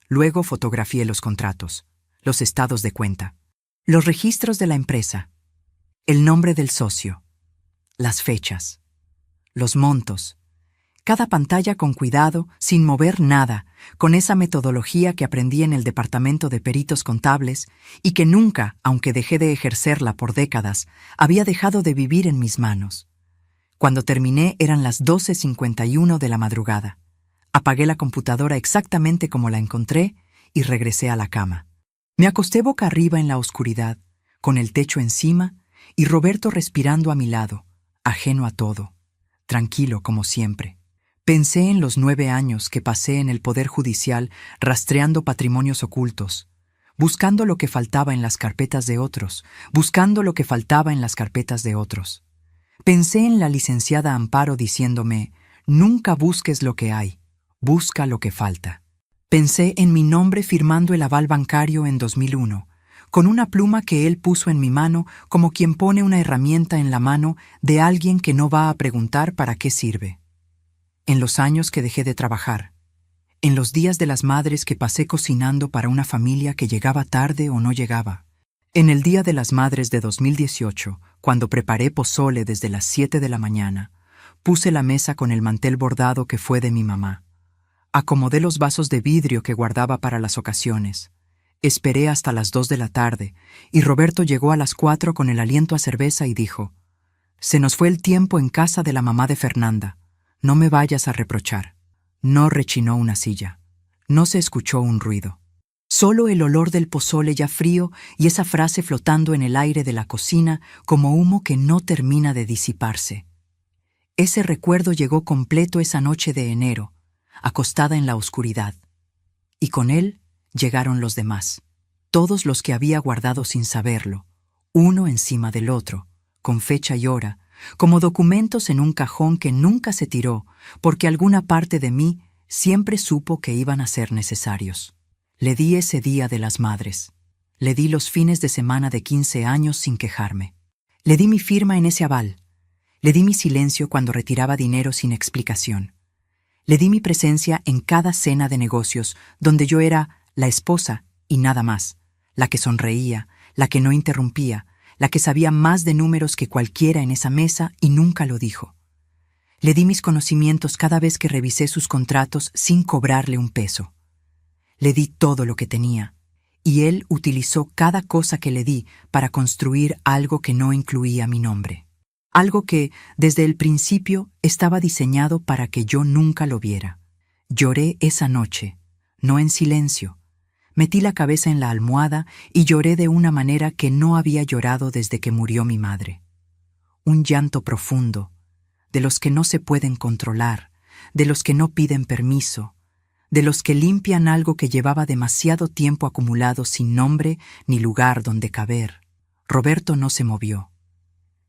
Luego fotografié los contratos, los estados de cuenta, los registros de la empresa, el nombre del socio, las fechas, los montos. Cada pantalla con cuidado, sin mover nada, con esa metodología que aprendí en el departamento de peritos contables y que nunca, aunque dejé de ejercerla por décadas, había dejado de vivir en mis manos. Cuando terminé eran las 12:51 de la madrugada. Apagué la computadora exactamente como la encontré y regresé a la cama. Me acosté boca arriba en la oscuridad, con el techo encima y Roberto respirando a mi lado, ajeno a todo, tranquilo como siempre. Pensé en los 9 años que pasé en el Poder Judicial rastreando patrimonios ocultos, buscando lo que faltaba en las carpetas de otros, buscando lo que faltaba en las carpetas de otros. Pensé en la licenciada Amparo diciéndome: nunca busques lo que hay, busca lo que falta. Pensé en mi nombre firmando el aval bancario en 2001, con una pluma que él puso en mi mano como quien pone una herramienta en la mano de alguien que no va a preguntar para qué sirve. En los años que dejé de trabajar, en los días de las madres que pasé cocinando para una familia que llegaba tarde o no llegaba, en el Día de las Madres de 2018, cuando preparé pozole desde las 7 de la mañana, puse la mesa con el mantel bordado que fue de mi mamá. Acomodé los vasos de vidrio que guardaba para las ocasiones. Esperé hasta las 2 de la tarde y Roberto llegó a las 4 con el aliento a cerveza y dijo: se nos fue el tiempo en casa de la mamá de Fernanda. No me vayas a reprochar. No rechinó una silla. No se escuchó un ruido. Solo el olor del pozole ya frío y esa frase flotando en el aire de la cocina como humo que no termina de disiparse. Ese recuerdo llegó completo esa noche de enero, acostada en la oscuridad. Y con él llegaron los demás. todos los que había guardado sin saberlo, uno encima del otro, con fecha y hora, como documentos en un cajón que nunca se tiró, porque alguna parte de mí siempre supo que iban a ser necesarios. Le di ese Día de las Madres. Le di los fines de semana de 15 años sin quejarme. Le di mi firma en ese aval. Le di mi silencio cuando retiraba dinero sin explicación. Le di mi presencia en cada cena de negocios donde yo era la esposa y nada más, la que sonreía, la que no interrumpía, la que sabía más de números que cualquiera en esa mesa y nunca lo dijo. Le di mis conocimientos cada vez que revisé sus contratos sin cobrarle un peso. Le di todo lo que tenía, y él utilizó cada cosa que le di para construir algo que no incluía mi nombre. Algo que, desde el principio, estaba diseñado para que yo nunca lo viera. Lloré esa noche, no en silencio. Metí la cabeza en la almohada y lloré de una manera que no había llorado desde que murió mi madre. Un llanto profundo, de los que no se pueden controlar, de los que no piden permiso, de los que limpian algo que llevaba demasiado tiempo acumulado sin nombre ni lugar donde caber. Roberto no se movió.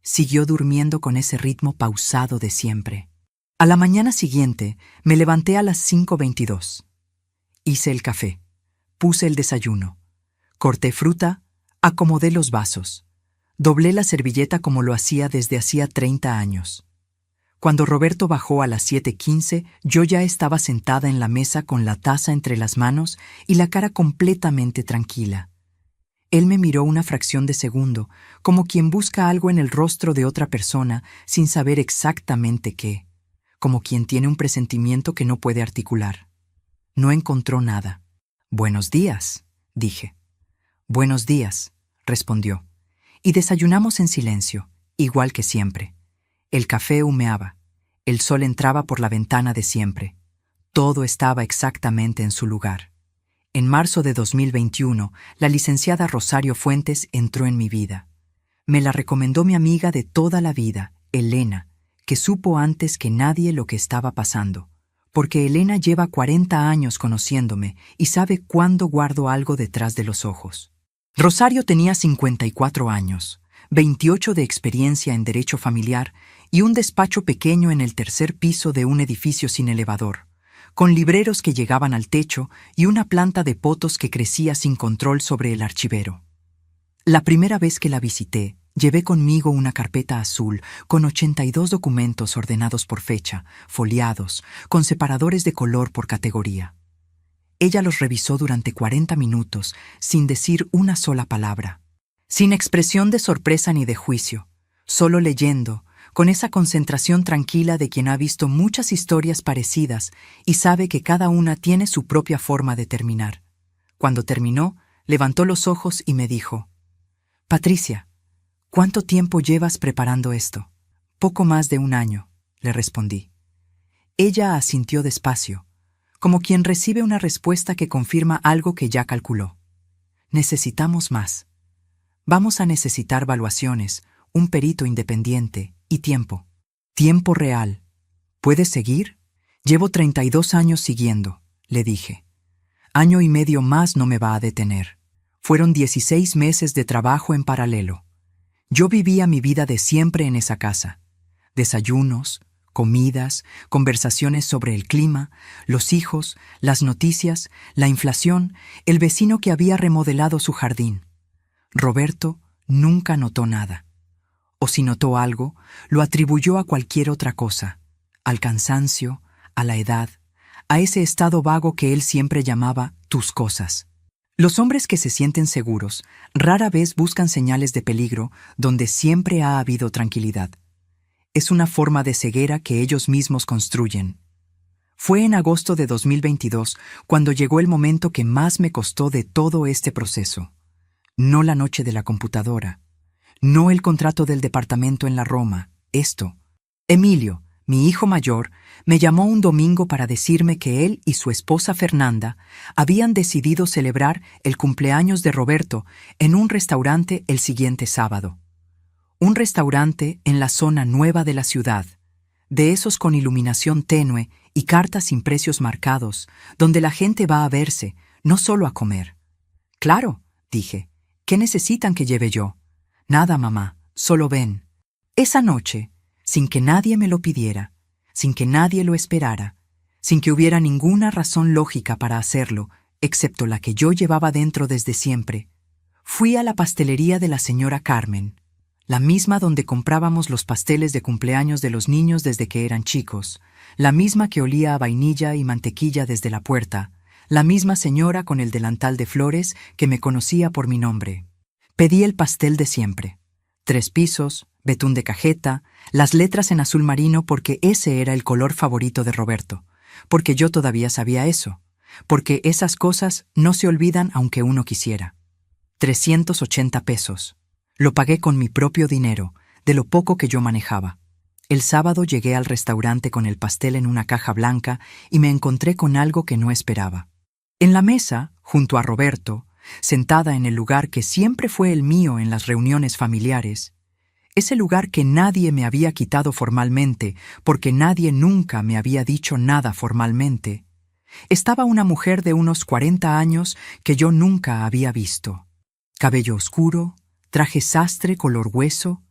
Siguió durmiendo con ese ritmo pausado de siempre. A la mañana siguiente me levanté a las 5:22. Hice el café, puse el desayuno, corté fruta, acomodé los vasos, doblé la servilleta como lo hacía desde hacía 30 años. Cuando Roberto bajó a las 7:15, yo ya estaba sentada en la mesa con la taza entre las manos y la cara completamente tranquila. Él me miró una fracción de segundo, como quien busca algo en el rostro de otra persona sin saber exactamente qué, como quien tiene un presentimiento que no puede articular. No encontró nada. «Buenos días», dije. «Buenos días», respondió. Y desayunamos en silencio, igual que siempre. El café humeaba. El sol entraba por la ventana de siempre. Todo estaba exactamente en su lugar. En marzo de 2021, la licenciada Rosario Fuentes entró en mi vida. Me la recomendó mi amiga de toda la vida, Elena, que supo antes que nadie lo que estaba pasando, porque Elena lleva 40 años conociéndome y sabe cuándo guardo algo detrás de los ojos. Rosario tenía 54 años, 28 de experiencia en derecho familiar y un despacho pequeño en el tercer piso de un edificio sin elevador, con libreros que llegaban al techo y una planta de potos que crecía sin control sobre el archivero. La primera vez que la visité, llevé conmigo una carpeta azul con 82 documentos ordenados por fecha, foliados, con separadores de color por categoría. Ella los revisó durante 40 minutos sin decir una sola palabra, sin expresión de sorpresa ni de juicio, solo leyendo, con esa concentración tranquila de quien ha visto muchas historias parecidas y sabe que cada una tiene su propia forma de terminar. Cuando terminó, levantó los ojos y me dijo: «Patricia, ¿cuánto tiempo llevas preparando esto?» «Poco más de un año», le respondí. Ella asintió despacio, como quien recibe una respuesta que confirma algo que ya calculó. «Necesitamos más. Vamos a necesitar valuaciones, un perito independiente y tiempo. Tiempo real. ¿Puedes seguir?» «Llevo 32 años siguiendo», le dije. «Año y medio más no me va a detener. Fueron 16 meses de trabajo en paralelo. Yo vivía mi vida de siempre en esa casa. Desayunos, comidas, conversaciones sobre el clima, los hijos, las noticias, la inflación, el vecino que había remodelado su jardín. Roberto nunca notó nada. O si notó algo, lo atribuyó a cualquier otra cosa, al cansancio, a la edad, a ese estado vago que él siempre llamaba tus cosas. Los hombres que se sienten seguros rara vez buscan señales de peligro donde siempre ha habido tranquilidad. Es una forma de ceguera que ellos mismos construyen. Fue en agosto de 2022 cuando llegó el momento que más me costó de todo este proceso. No la noche de la computadora. No el contrato del departamento en la Roma. Esto. Emilio, mi hijo mayor, me llamó un domingo para decirme que él y su esposa Fernanda habían decidido celebrar el cumpleaños de Roberto en un restaurante el siguiente sábado. Un restaurante en la zona nueva de la ciudad, de esos con iluminación tenue y cartas sin precios marcados, donde la gente va a verse, no solo a comer. Claro, dije. ¿Qué necesitan que lleve yo? Nada, mamá, solo ven. Esa noche, sin que nadie me lo pidiera, sin que nadie lo esperara, sin que hubiera ninguna razón lógica para hacerlo, excepto la que yo llevaba dentro desde siempre, fui a la pastelería de la señora Carmen, la misma donde comprábamos los pasteles de cumpleaños de los niños desde que eran chicos, la misma que olía a vainilla y mantequilla desde la puerta, la misma señora con el delantal de flores que me conocía por mi nombre. Pedí el pastel de siempre. 3 pisos, betún de cajeta, las letras en azul marino porque ese era el color favorito de Roberto, porque yo todavía sabía eso, porque esas cosas no se olvidan aunque uno quisiera. 380 pesos. Lo pagué con mi propio dinero, de lo poco que yo manejaba. El sábado llegué al restaurante con el pastel en una caja blanca y me encontré con algo que no esperaba. En la mesa, junto a Roberto, sentada en el lugar que siempre fue el mío en las reuniones familiares, ese lugar que nadie me había quitado formalmente porque nadie nunca me había dicho nada formalmente, estaba una mujer de unos 40 años que yo nunca había visto. Cabello oscuro, traje sastre color hueso,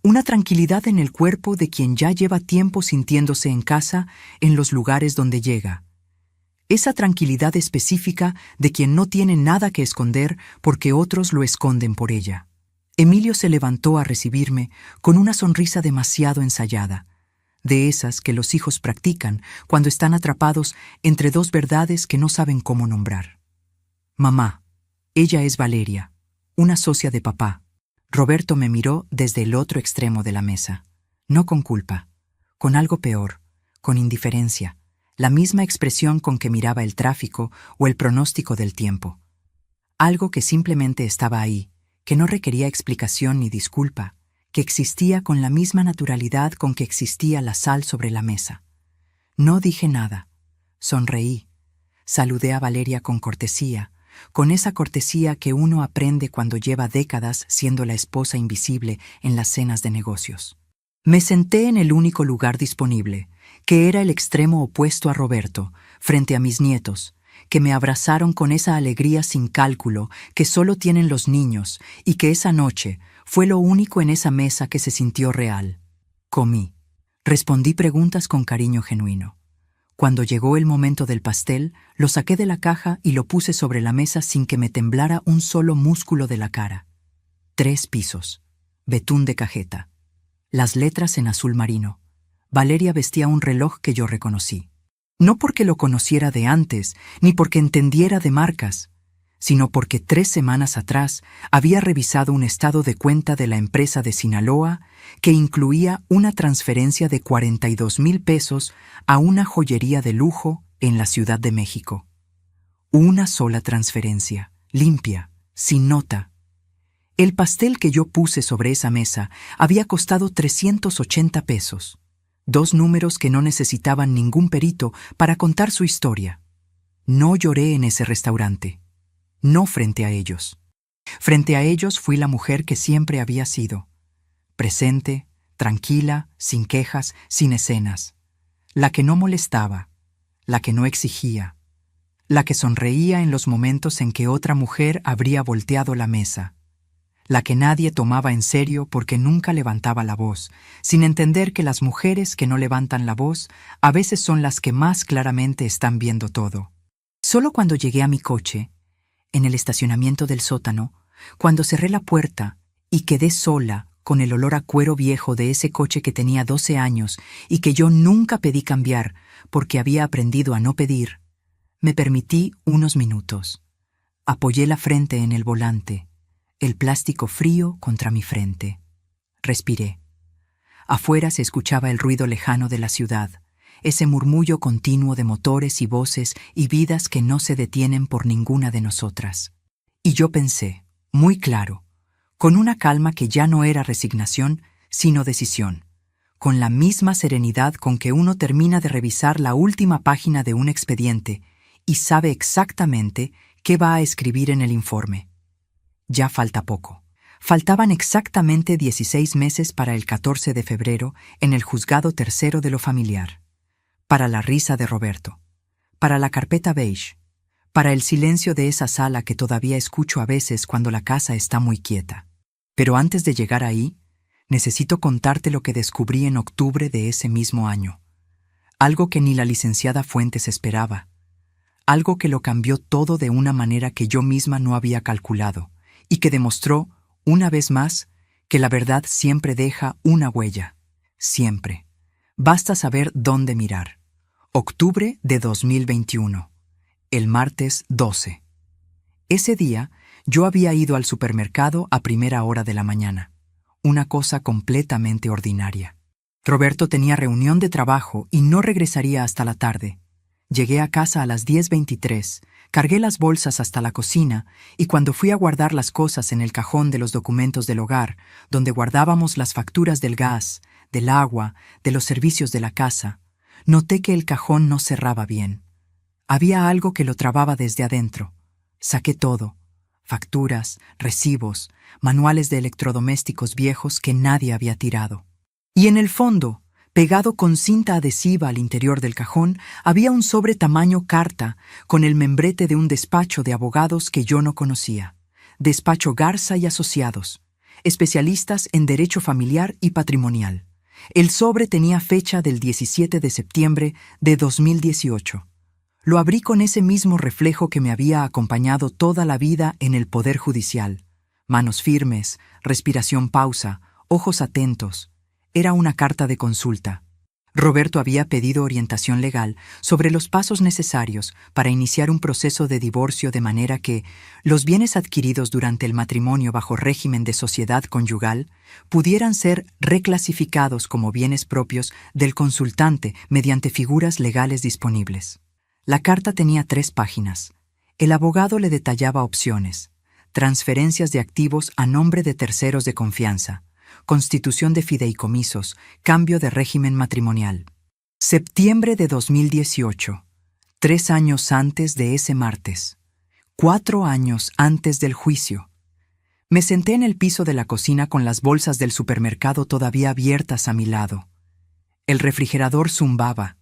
una tranquilidad en el cuerpo de quien ya lleva tiempo sintiéndose en casa en los lugares donde llega. Esa tranquilidad específica de quien no tiene nada que esconder porque otros lo esconden por ella. Emilio se levantó a recibirme con una sonrisa demasiado ensayada, de esas que los hijos practican cuando están atrapados entre 2 verdades que no saben cómo nombrar. Mamá, ella es Valeria, una socia de papá. Roberto me miró desde el otro extremo de la mesa, no con culpa, con algo peor, con indiferencia, la misma expresión con que miraba el tráfico o el pronóstico del tiempo. Algo que simplemente estaba ahí, que no requería explicación ni disculpa, que existía con la misma naturalidad con que existía la sal sobre la mesa. No dije nada, sonreí, saludé a Valeria con cortesía, con esa cortesía que uno aprende cuando lleva décadas siendo la esposa invisible en las cenas de negocios. Me senté en el único lugar disponible, que era el extremo opuesto a Roberto, frente a mis nietos, que me abrazaron con esa alegría sin cálculo que solo tienen los niños y que esa noche fue lo único en esa mesa que se sintió real. Comí. Respondí preguntas con cariño genuino. Cuando llegó el momento del pastel, lo saqué de la caja y lo puse sobre la mesa sin que me temblara un solo músculo de la cara. 3 pisos. Betún de cajeta. Las letras en azul marino. Valeria vestía un reloj que yo reconocí. No porque lo conociera de antes, ni porque entendiera de marcas, sino porque 3 semanas atrás había revisado un estado de cuenta de la empresa de Sinaloa que incluía una transferencia de 42,000 pesos a una joyería de lujo en la Ciudad de México. Una sola transferencia, limpia, sin nota. El pastel que yo puse sobre esa mesa había costado 380 pesos. 2 números que no necesitaban ningún perito para contar su historia. No lloré en ese restaurante. No frente a ellos. Frente a ellos fui la mujer que siempre había sido. Presente, tranquila, sin quejas, sin escenas. La que no molestaba, la que no exigía, la que sonreía en los momentos en que otra mujer habría volteado la mesa, la que nadie tomaba en serio porque nunca levantaba la voz, sin entender que las mujeres que no levantan la voz a veces son las que más claramente están viendo todo. Solo cuando llegué a mi coche, en el estacionamiento del sótano, cuando cerré la puerta y quedé sola con el olor a cuero viejo de ese coche que tenía 12 años y que yo nunca pedí cambiar porque había aprendido a no pedir, me permití unos minutos. Apoyé la frente en el volante, el plástico frío contra mi frente. Respiré. Afuera se escuchaba el ruido lejano de la ciudad, ese murmullo continuo de motores y voces y vidas que no se detienen por ninguna de nosotras. Y yo pensé, muy claro, con una calma que ya no era resignación, sino decisión, con la misma serenidad con que uno termina de revisar la última página de un expediente y sabe exactamente qué va a escribir en el informe. Ya falta poco. Faltaban exactamente 16 meses para el 14 de febrero en el juzgado tercero de lo familiar. Para la risa de Roberto. Para la carpeta beige. para el silencio de esa sala que todavía escucho a veces cuando la casa está muy quieta. Pero antes de llegar ahí, necesito contarte lo que descubrí en octubre de ese mismo año. Algo que ni la licenciada Fuentes esperaba. Algo que lo cambió todo de una manera que yo misma no había calculado y que demostró, una vez más, que la verdad siempre deja una huella. Siempre. Basta saber dónde mirar. Octubre de 2021. El martes 12. Ese día, yo había ido al supermercado a primera hora de la mañana. Una cosa completamente ordinaria. Roberto tenía reunión de trabajo y no regresaría hasta la tarde. Llegué a casa a las 10:23, cargué las bolsas hasta la cocina y cuando fui a guardar las cosas en el cajón de los documentos del hogar, donde guardábamos las facturas del gas, del agua, de los servicios de la casa, noté que el cajón no cerraba bien. Había algo que lo trababa desde adentro. Saqué todo: facturas, recibos, manuales de electrodomésticos viejos que nadie había tirado. Y en el fondo, pegado con cinta adhesiva al interior del cajón, había un sobre tamaño carta con el membrete de un despacho de abogados que yo no conocía. Despacho Garza y Asociados, especialistas en derecho familiar y patrimonial. El sobre tenía fecha del 17 de septiembre de 2018. Lo abrí con ese mismo reflejo que me había acompañado toda la vida en el Poder Judicial. Manos firmes, respiración pausa, ojos atentos. Era una carta de consulta. Roberto había pedido orientación legal sobre los pasos necesarios para iniciar un proceso de divorcio de manera que los bienes adquiridos durante el matrimonio bajo régimen de sociedad conyugal pudieran ser reclasificados como bienes propios del consultante mediante figuras legales disponibles. La carta tenía 3 páginas. El abogado le detallaba opciones: transferencias de activos a nombre de terceros de confianza, constitución de fideicomisos, cambio de régimen matrimonial. Septiembre de 2018, 3 años antes de ese martes, 4 años antes del juicio. Me senté en el piso de la cocina con las bolsas del supermercado todavía abiertas a mi lado. El refrigerador zumbaba.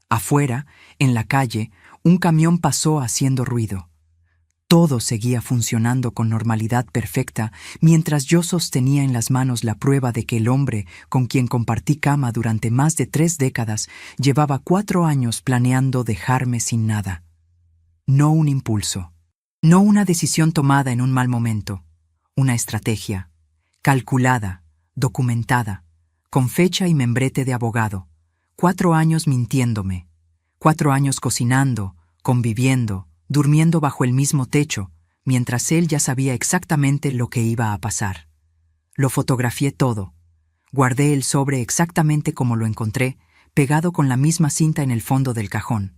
Afuera, en la calle, un camión pasó haciendo ruido. Todo seguía funcionando con normalidad perfecta mientras yo sostenía en las manos la prueba de que el hombre con quien compartí cama durante más de 3 décadas llevaba 4 años planeando dejarme sin nada. No un impulso, no una decisión tomada en un mal momento, una estrategia, calculada, documentada, con fecha y membrete de abogado. 4 años mintiéndome, 4 años cocinando, conviviendo, durmiendo bajo el mismo techo, mientras él ya sabía exactamente lo que iba a pasar. Lo fotografié todo. Guardé el sobre exactamente como lo encontré, pegado con la misma cinta en el fondo del cajón.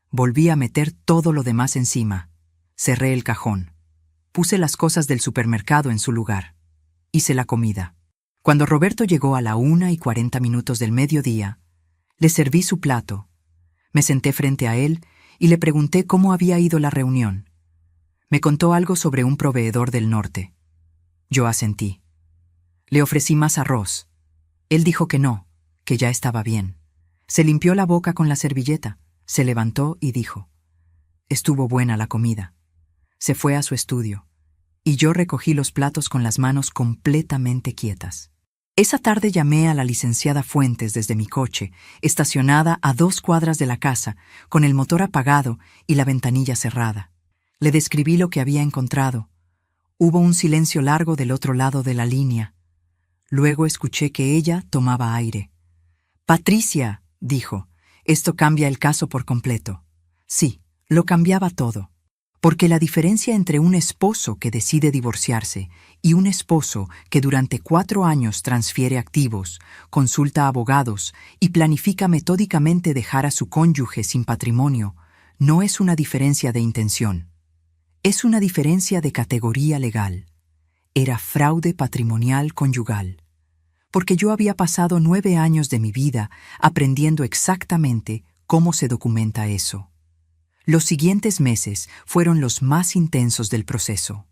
Volví a meter todo lo demás encima. Cerré el cajón. Puse las cosas del supermercado en su lugar. Hice la comida. Cuando Roberto llegó a la 1:40 del mediodía, le serví su plato. Me senté frente a él y le pregunté cómo había ido la reunión. Me contó algo sobre un proveedor del norte. Yo asentí. Le ofrecí más arroz. Él dijo que no, que ya estaba bien. Se limpió la boca con la servilleta, se levantó y dijo: estuvo buena la comida. Se fue a su estudio, y yo recogí los platos con las manos completamente quietas. Esa tarde llamé a la licenciada Fuentes desde mi coche, estacionada a 2 cuadras de la casa, con el motor apagado y la ventanilla cerrada. Le describí lo que había encontrado. Hubo un silencio largo del otro lado de la línea. Luego escuché que ella tomaba aire. «Patricia», dijo, «esto cambia el caso por completo». Sí, lo cambiaba todo. Porque la diferencia entre un esposo que decide divorciarse y un esposo que durante 4 años transfiere activos, consulta abogados y planifica metódicamente dejar a su cónyuge sin patrimonio, no es una diferencia de intención. Es una diferencia de categoría legal. Era fraude patrimonial conyugal. Porque yo había pasado 9 años de mi vida aprendiendo exactamente cómo se documenta eso. Los siguientes meses fueron los más intensos del proceso.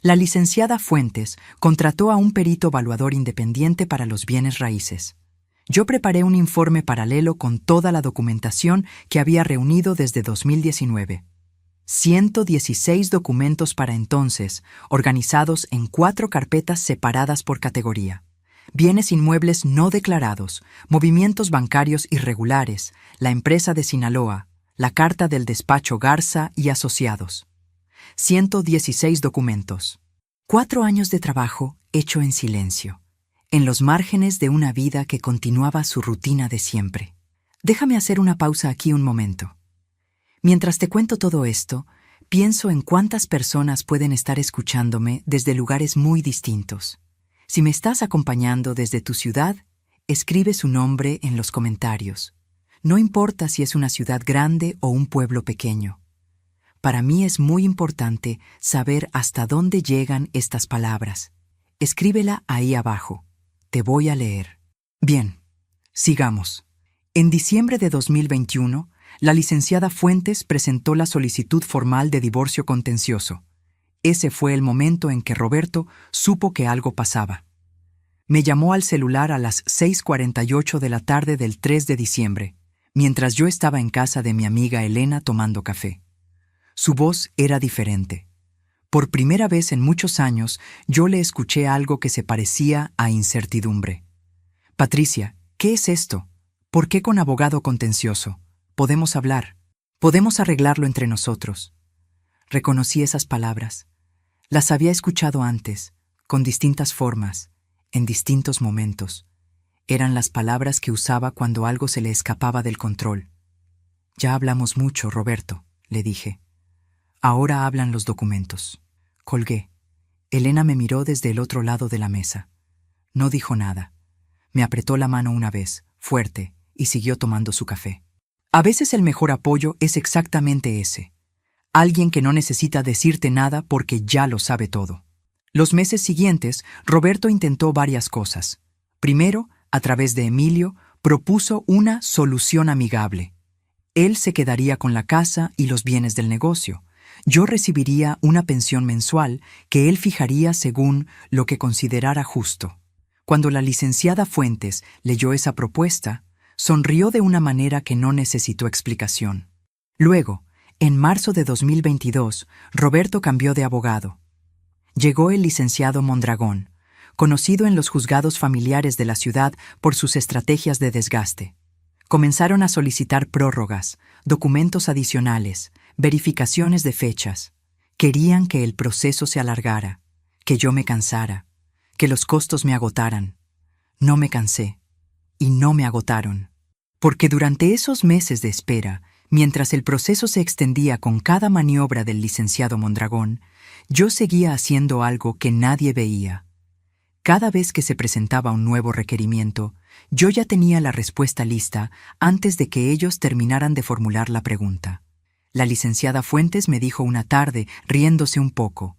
La licenciada Fuentes contrató a un perito evaluador independiente para los bienes raíces. Yo preparé un informe paralelo con toda la documentación que había reunido desde 2019. 116 documentos para entonces, organizados en 4 carpetas separadas por categoría. Bienes inmuebles no declarados, movimientos bancarios irregulares, la empresa de Sinaloa, la carta del despacho Garza y Asociados. 116 documentos. 4 años de trabajo hecho en silencio, en los márgenes de una vida que continuaba su rutina de siempre. Déjame hacer una pausa aquí un momento. Mientras te cuento todo esto, pienso en cuántas personas pueden estar escuchándome desde lugares muy distintos. Si me estás acompañando desde tu ciudad, escribe su nombre en los comentarios. No importa si es una ciudad grande o un pueblo pequeño. Para mí es muy importante saber hasta dónde llegan estas palabras. Escríbela ahí abajo. Te voy a leer. Bien, sigamos. En diciembre de 2021, la licenciada Fuentes presentó la solicitud formal de divorcio contencioso. Ese fue el momento en que Roberto supo que algo pasaba. Me llamó al celular a las 6:48 de la tarde del 3 de diciembre, mientras yo estaba en casa de mi amiga Elena tomando café. Su voz era diferente. Por primera vez en muchos años, yo le escuché algo que se parecía a incertidumbre. Patricia, ¿qué es esto? ¿Por qué con abogado contencioso? Podemos hablar. Podemos arreglarlo entre nosotros. Reconocí esas palabras. Las había escuchado antes, con distintas formas, en distintos momentos. Eran las palabras que usaba cuando algo se le escapaba del control. Ya hablamos mucho, Roberto, le dije. Ahora hablan los documentos. Colgué. Elena me miró desde el otro lado de la mesa. No dijo nada. Me apretó la mano una vez, fuerte, y siguió tomando su café. A veces el mejor apoyo es exactamente ese. Alguien que no necesita decirte nada porque ya lo sabe todo. Los meses siguientes, Roberto intentó varias cosas. Primero, a través de Emilio, propuso una solución amigable. Él se quedaría con la casa y los bienes del negocio. Yo recibiría una pensión mensual que él fijaría según lo que considerara justo. Cuando la licenciada Fuentes leyó esa propuesta, sonrió de una manera que no necesitó explicación. Luego, en marzo de 2022, Roberto cambió de abogado. Llegó el licenciado Mondragón, conocido en los juzgados familiares de la ciudad por sus estrategias de desgaste. Comenzaron a solicitar prórrogas, documentos adicionales, verificaciones de fechas. Querían que el proceso se alargara, que yo me cansara, que los costos me agotaran. No me cansé, y no me agotaron. Porque durante esos meses de espera, mientras el proceso se extendía con cada maniobra del licenciado Mondragón, yo seguía haciendo algo que nadie veía. Cada vez que se presentaba un nuevo requerimiento, yo ya tenía la respuesta lista antes de que ellos terminaran de formular la pregunta. La licenciada Fuentes me dijo una tarde, riéndose un poco: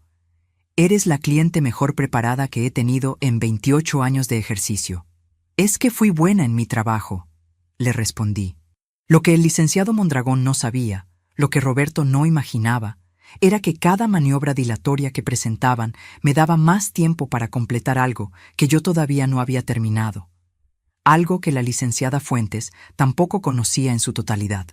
«Eres la cliente mejor preparada que he tenido en 28 años de ejercicio». «Es que fui buena en mi trabajo», le respondí. Lo que el licenciado Mondragón no sabía, lo que Roberto no imaginaba, era que cada maniobra dilatoria que presentaban me daba más tiempo para completar algo que yo todavía no había terminado. Algo que la licenciada Fuentes tampoco conocía en su totalidad.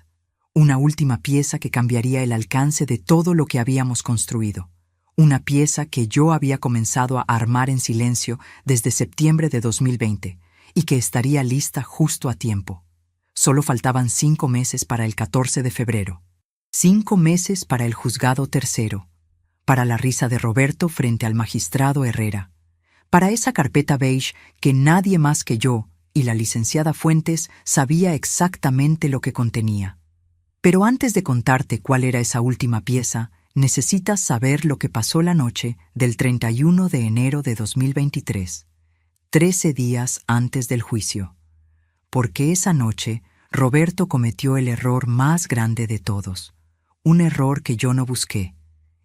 Una última pieza que cambiaría el alcance de todo lo que habíamos construido. Una pieza que yo había comenzado a armar en silencio desde septiembre de 2020 y que estaría lista justo a tiempo. Solo faltaban 5 meses para el 14 de febrero. 5 meses para el juzgado tercero, para la risa de Roberto frente al magistrado Herrera, para esa carpeta beige que nadie más que yo y la licenciada Fuentes sabía exactamente lo que contenía. Pero antes de contarte cuál era esa última pieza, necesitas saber lo que pasó la noche del 31 de enero de 2023, 13 días antes del juicio. Porque esa noche Roberto cometió el error más grande de todos. Un error que yo no busqué,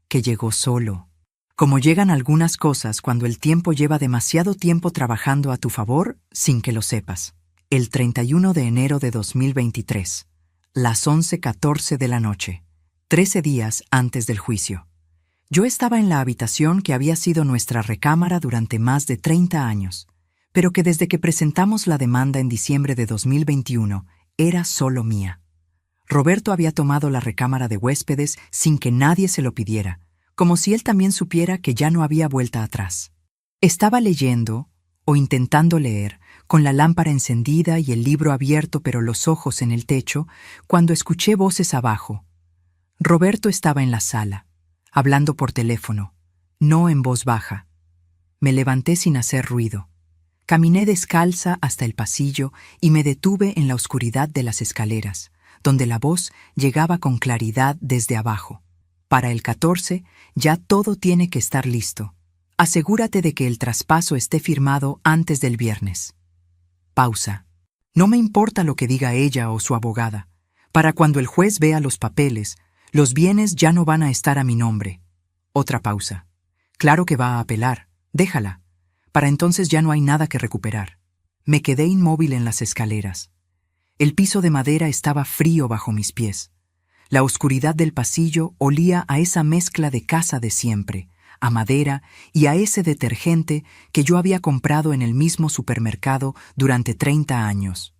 que llegó solo. Como llegan algunas cosas cuando el tiempo lleva demasiado tiempo trabajando a tu favor sin que lo sepas. El 31 de enero de 2023, las 11:14 de la noche, 13 días antes del juicio. Yo estaba en la habitación que había sido nuestra recámara durante más de 30 años, pero que desde que presentamos la demanda en diciembre de 2021 era solo mía. Roberto había tomado la recámara de huéspedes sin que nadie se lo pidiera, como si él también supiera que ya no había vuelta atrás. Estaba leyendo, o intentando leer, con la lámpara encendida y el libro abierto pero los ojos en el techo, cuando escuché voces abajo. Roberto estaba en la sala, hablando por teléfono, no en voz baja. Me levanté sin hacer ruido. Caminé descalza hasta el pasillo y me detuve en la oscuridad de las escaleras, donde la voz llegaba con claridad desde abajo. Para el 14, ya todo tiene que estar listo. Asegúrate de que el traspaso esté firmado antes del viernes. Pausa. No me importa lo que diga ella o su abogada. Para cuando el juez vea los papeles, los bienes ya no van a estar a mi nombre. Otra pausa. Claro que va a apelar. Déjala. Para entonces ya no hay nada que recuperar. Me quedé inmóvil en las escaleras. El piso de madera estaba frío bajo mis pies. La oscuridad del pasillo olía a esa mezcla de casa de siempre, a madera y a ese detergente que yo había comprado en el mismo supermercado durante 30 años.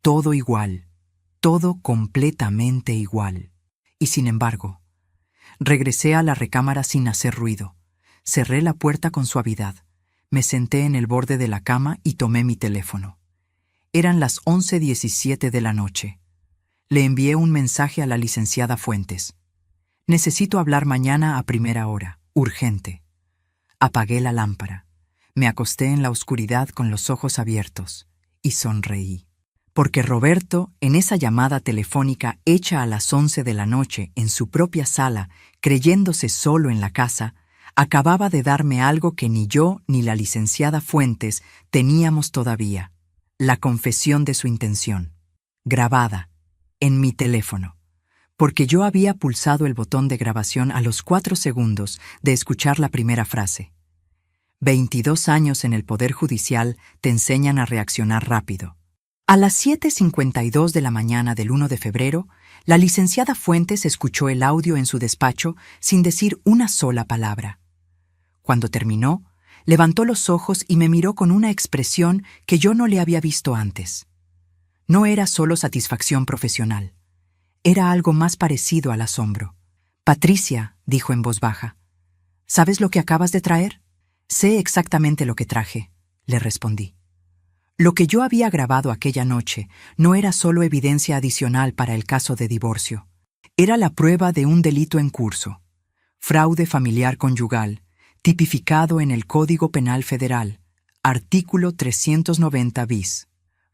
Todo igual, todo completamente igual. Y sin embargo, regresé a la recámara sin hacer ruido. Cerré la puerta con suavidad. Me senté en el borde de la cama y tomé mi teléfono. Eran las 11:17 de la noche. Le envié un mensaje a la licenciada Fuentes. Necesito hablar mañana a primera hora, urgente. Apagué la lámpara. Me acosté en la oscuridad con los ojos abiertos y sonreí. Porque Roberto, en esa llamada telefónica hecha a las 11 de la noche en su propia sala, creyéndose solo en la casa, acababa de darme algo que ni yo ni la licenciada Fuentes teníamos todavía: la confesión de su intención, grabada, en mi teléfono, porque yo había pulsado el botón de grabación a los 4 segundos de escuchar la primera frase. 22 años en el Poder Judicial te enseñan a reaccionar rápido. A las 7:52 de la mañana del 1 de febrero, la licenciada Fuentes escuchó el audio en su despacho sin decir una sola palabra. Cuando terminó, levantó los ojos y me miró con una expresión que yo no le había visto antes. No era solo satisfacción profesional. Era algo más parecido al asombro. «Patricia», dijo en voz baja, «¿sabes lo que acabas de traer?» «Sé exactamente lo que traje», le respondí. Lo que yo había grabado aquella noche no era solo evidencia adicional para el caso de divorcio. Era la prueba de un delito en curso: fraude familiar conyugal, tipificado en el Código Penal Federal, artículo 390 bis.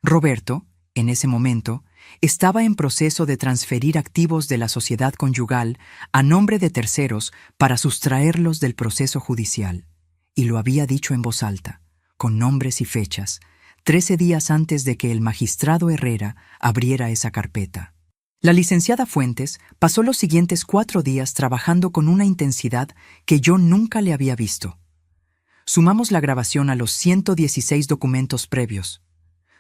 Roberto, en ese momento, estaba en proceso de transferir activos de la sociedad conyugal a nombre de terceros para sustraerlos del proceso judicial, y lo había dicho en voz alta, con nombres y fechas, 13 días antes de que el magistrado Herrera abriera esa carpeta. La licenciada Fuentes pasó los siguientes 4 días trabajando con una intensidad que yo nunca le había visto. Sumamos la grabación a los 116 documentos previos.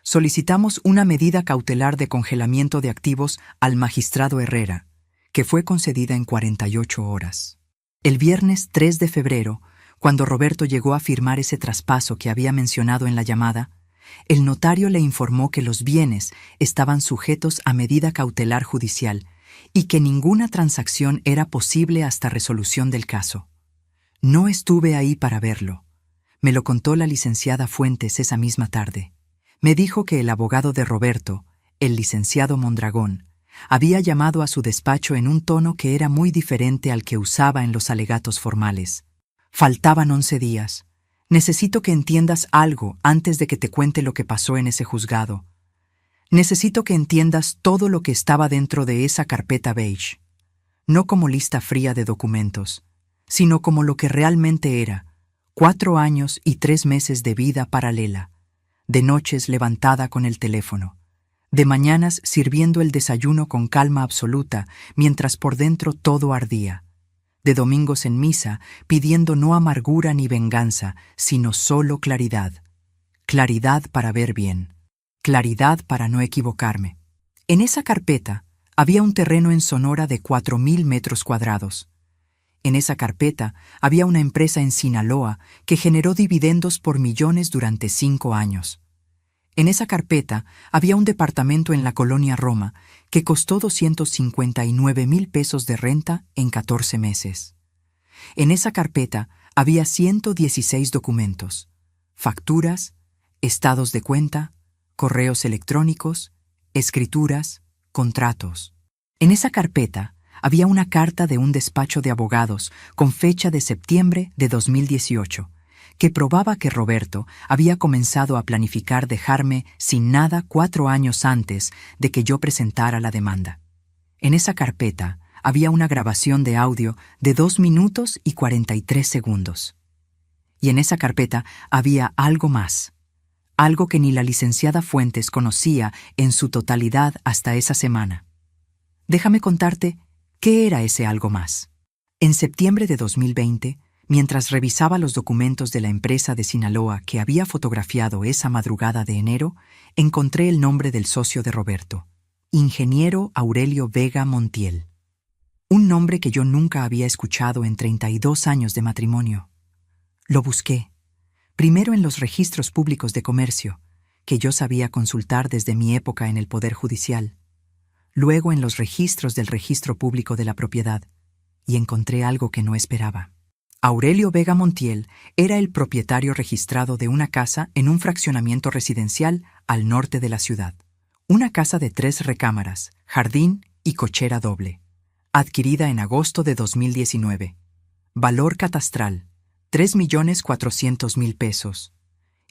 Solicitamos una medida cautelar de congelamiento de activos al magistrado Herrera, que fue concedida en 48 horas. El viernes 3 de febrero, cuando Roberto llegó a firmar ese traspaso que había mencionado en la llamada, el notario le informó que los bienes estaban sujetos a medida cautelar judicial y que ninguna transacción era posible hasta resolución del caso. No estuve ahí para verlo. Me lo contó la licenciada Fuentes esa misma tarde. Me dijo que el abogado de Roberto, el licenciado Mondragón, había llamado a su despacho en un tono que era muy diferente al que usaba en los alegatos formales. Faltaban 11 días. Necesito que entiendas algo antes de que te cuente lo que pasó en ese juzgado. Necesito que entiendas todo lo que estaba dentro de esa carpeta beige. No como lista fría de documentos, sino como lo que realmente era: 4 años y 3 meses de vida paralela, de noches levantada con el teléfono, de mañanas sirviendo el desayuno con calma absoluta mientras por dentro todo ardía, de domingos en misa pidiendo no amargura ni venganza, sino solo claridad. Claridad para ver bien. Claridad para no equivocarme. En esa carpeta había un terreno en Sonora de 4,000 metros cuadrados. En esa carpeta había una empresa en Sinaloa que generó dividendos por millones durante 5 años. En esa carpeta había un departamento en la colonia Roma que costó 259,000 pesos de renta en 14 meses. En esa carpeta había 116 documentos, facturas, estados de cuenta, correos electrónicos, escrituras, contratos. En esa carpeta había una carta de un despacho de abogados con fecha de septiembre de 2018, que probaba que Roberto había comenzado a planificar dejarme sin nada 4 años antes de que yo presentara la demanda. En esa carpeta había una grabación de audio de 2 minutos y 43 segundos. Y en esa carpeta había algo más, algo que ni la licenciada Fuentes conocía en su totalidad hasta esa semana. Déjame contarte qué era ese algo más. En septiembre de 2020, mientras revisaba los documentos de la empresa de Sinaloa que había fotografiado esa madrugada de enero, encontré el nombre del socio de Roberto, Ingeniero Aurelio Vega Montiel. Un nombre que yo nunca había escuchado en 32 años de matrimonio. Lo busqué, primero en los registros públicos de comercio, que yo sabía consultar desde mi época en el Poder Judicial, luego en los registros del Registro Público de la Propiedad, y encontré algo que no esperaba. Aurelio Vega Montiel era el propietario registrado de una casa en un fraccionamiento residencial al norte de la ciudad. Una casa de 3 recámaras, jardín y cochera doble, adquirida en agosto de 2019. Valor catastral, 3,400,000 pesos.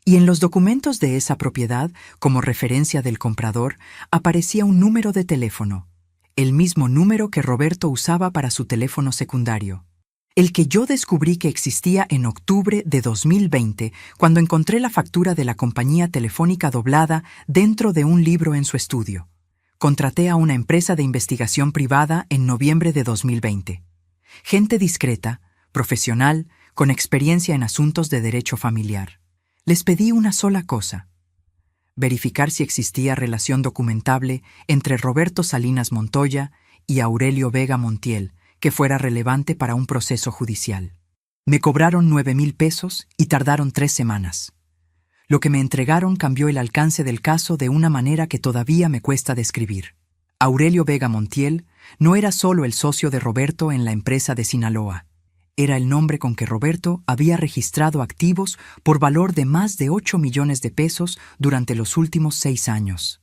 Y en los documentos de esa propiedad, como referencia del comprador, aparecía un número de teléfono, el mismo número que Roberto usaba para su teléfono secundario, el que yo descubrí que existía en octubre de 2020, cuando encontré la factura de la compañía telefónica doblada dentro de un libro en su estudio. Contraté a una empresa de investigación privada en noviembre de 2020. Gente discreta, profesional, con experiencia en asuntos de derecho familiar. Les pedí una sola cosa: verificar si existía relación documentable entre Roberto Salinas Montoya y Aurelio Vega Montiel, que fuera relevante para un proceso judicial. Me cobraron 9,000 pesos y tardaron 3 semanas. Lo que me entregaron cambió el alcance del caso de una manera que todavía me cuesta describir. Aurelio Vega Montiel no era solo el socio de Roberto en la empresa de Sinaloa. Era el nombre con que Roberto había registrado activos por valor de más de 8 millones de pesos durante los últimos 6 años.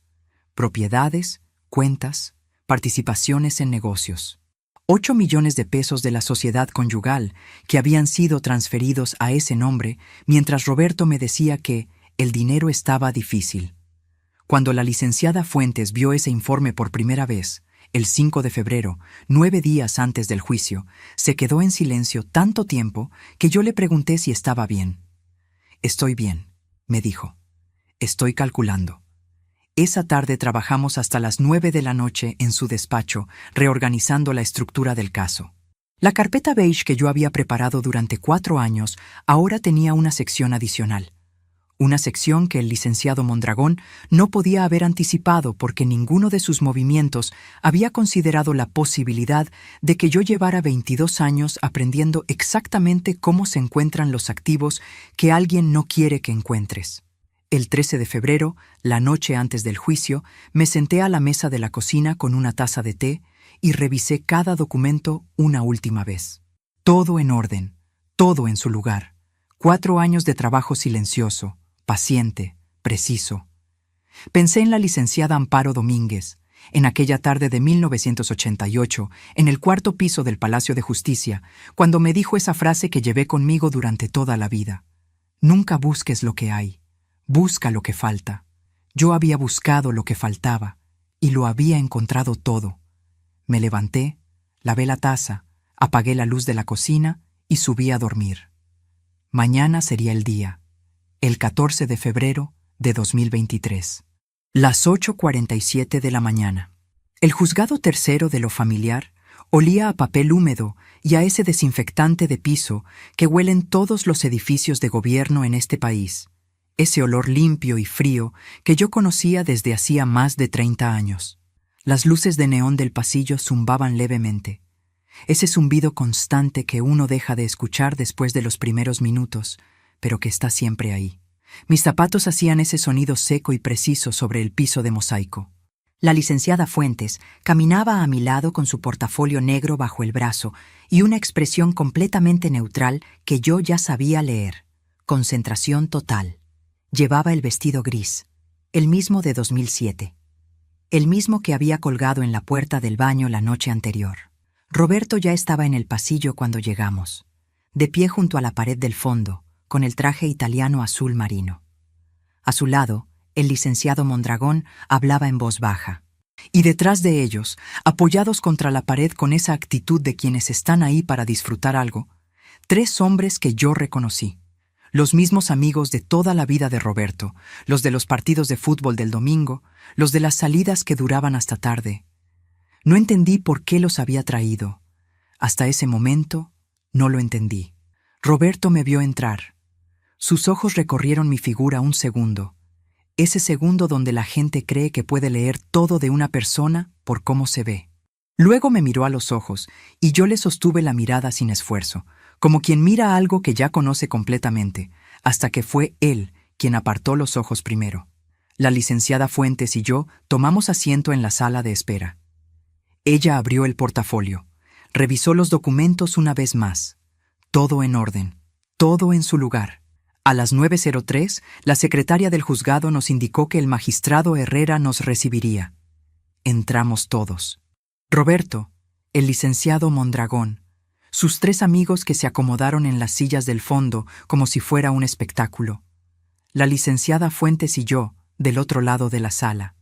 Propiedades, cuentas, participaciones en negocios. 8 millones de pesos de la sociedad conyugal que habían sido transferidos a ese nombre mientras Roberto me decía que el dinero estaba difícil. Cuando la licenciada Fuentes vio ese informe por primera vez, el 5 de febrero, 9 días antes del juicio, se quedó en silencio tanto tiempo que yo le pregunté si estaba bien. «Estoy bien», me dijo. «Estoy calculando». Esa tarde trabajamos hasta las 9 de la noche en su despacho, reorganizando la estructura del caso. La carpeta beige que yo había preparado durante 4 años ahora tenía una sección adicional. Una sección que el licenciado Mondragón no podía haber anticipado porque ninguno de sus movimientos había considerado la posibilidad de que yo llevara 22 años aprendiendo exactamente cómo se encuentran los activos que alguien no quiere que encuentres. El 13 de febrero, la noche antes del juicio, me senté a la mesa de la cocina con una taza de té y revisé cada documento una última vez. Todo en orden, todo en su lugar. 4 años de trabajo silencioso, paciente, preciso. Pensé en la licenciada Amparo Domínguez, en aquella tarde de 1988, en el 4º piso del Palacio de Justicia, cuando me dijo esa frase que llevé conmigo durante toda la vida. Nunca busques lo que hay, busca lo que falta. Yo había buscado lo que faltaba y lo había encontrado todo. Me levanté, lavé la taza, apagué la luz de la cocina y subí a dormir. Mañana sería el día. El 14 de febrero de 2023. Las 8:47 de la mañana. El juzgado tercero de lo familiar olía a papel húmedo y a ese desinfectante de piso que huelen todos los edificios de gobierno en este país. Ese olor limpio y frío que yo conocía desde hacía más de 30 años. Las luces de neón del pasillo zumbaban levemente. Ese zumbido constante que uno deja de escuchar después de los primeros minutos, pero que está siempre ahí, Mis zapatos hacían ese sonido seco y preciso sobre el piso de mosaico. La licenciada Fuentes caminaba a mi lado con su portafolio negro bajo el brazo y una expresión completamente neutral que yo ya sabía leer. Concentración total. Llevaba el vestido gris, el mismo de 2007. El mismo que había colgado en la puerta del baño la noche anterior. Roberto ya estaba en el pasillo cuando llegamos, de pie junto a la pared del fondo, con el traje italiano azul marino. A su lado, el licenciado Mondragón hablaba en voz baja. Y detrás de ellos, apoyados contra la pared con esa actitud de quienes están ahí para disfrutar algo, 3 hombres que yo reconocí. Los mismos amigos de toda la vida de Roberto, los de los partidos de fútbol del domingo, los de las salidas que duraban hasta tarde. No entendí por qué los había traído. Hasta ese momento, no lo entendí. Roberto me vio entrar. Sus ojos recorrieron mi figura un segundo. Ese segundo donde la gente cree que puede leer todo de una persona por cómo se ve. Luego me miró a los ojos y yo le sostuve la mirada sin esfuerzo, como quien mira algo que ya conoce completamente, hasta que fue él quien apartó los ojos primero. La licenciada Fuentes y yo tomamos asiento en la sala de espera. Ella abrió el portafolio, revisó los documentos una vez más. Todo en orden, todo en su lugar. A las 9:03, la secretaria del juzgado nos indicó que el magistrado Herrera nos recibiría. Entramos todos. Roberto, el licenciado Mondragón, sus 3 amigos que se acomodaron en las sillas del fondo como si fuera un espectáculo. La licenciada Fuentes y yo, del otro lado de la sala.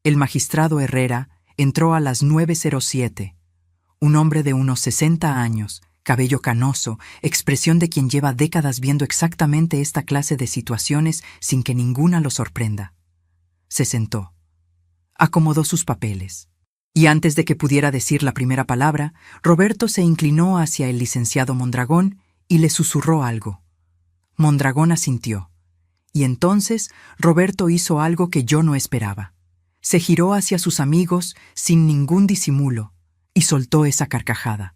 El magistrado Herrera entró a las 9:07. Un hombre de unos 60 años, cabello canoso, expresión de quien lleva décadas viendo exactamente esta clase de situaciones sin que ninguna lo sorprenda. Se sentó. Acomodó sus papeles. Y antes de que pudiera decir la primera palabra, Roberto se inclinó hacia el licenciado Mondragón y le susurró algo. Mondragón asintió. Y entonces Roberto hizo algo que yo no esperaba. Se giró hacia sus amigos sin ningún disimulo y soltó esa carcajada.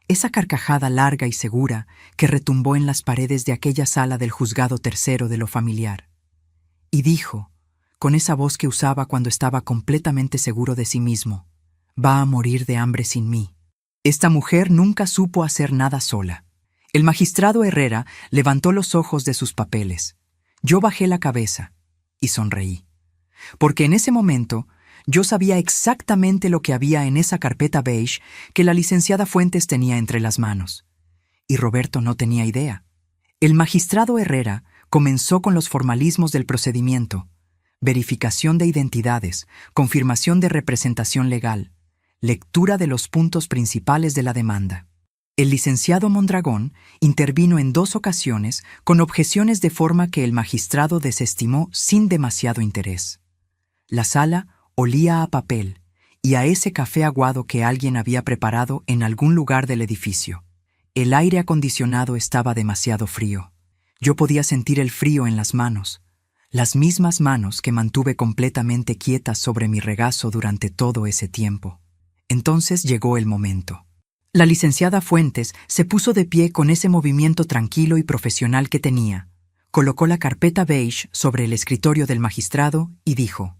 Esa carcajada larga y segura que retumbó en las paredes de aquella sala del juzgado tercero de lo familiar. Y dijo, con esa voz que usaba cuando estaba completamente seguro de sí mismo, «Va a morir de hambre sin mí». Esta mujer nunca supo hacer nada sola. El magistrado Herrera levantó los ojos de sus papeles. Yo bajé la cabeza y sonreí. Porque en ese momento yo sabía exactamente lo que había en esa carpeta beige que la licenciada Fuentes tenía entre las manos. Y Roberto no tenía idea. El magistrado Herrera comenzó con los formalismos del procedimiento: verificación de identidades, confirmación de representación legal, lectura de los puntos principales de la demanda. El licenciado Mondragón intervino en 2 ocasiones con objeciones de forma que el magistrado desestimó sin demasiado interés. La sala olía a papel y a ese café aguado que alguien había preparado en algún lugar del edificio. El aire acondicionado estaba demasiado frío. Yo podía sentir el frío en las manos, las mismas manos que mantuve completamente quietas sobre mi regazo durante todo ese tiempo. Entonces llegó el momento. La licenciada Fuentes se puso de pie con ese movimiento tranquilo y profesional que tenía. Colocó la carpeta beige sobre el escritorio del magistrado y dijo: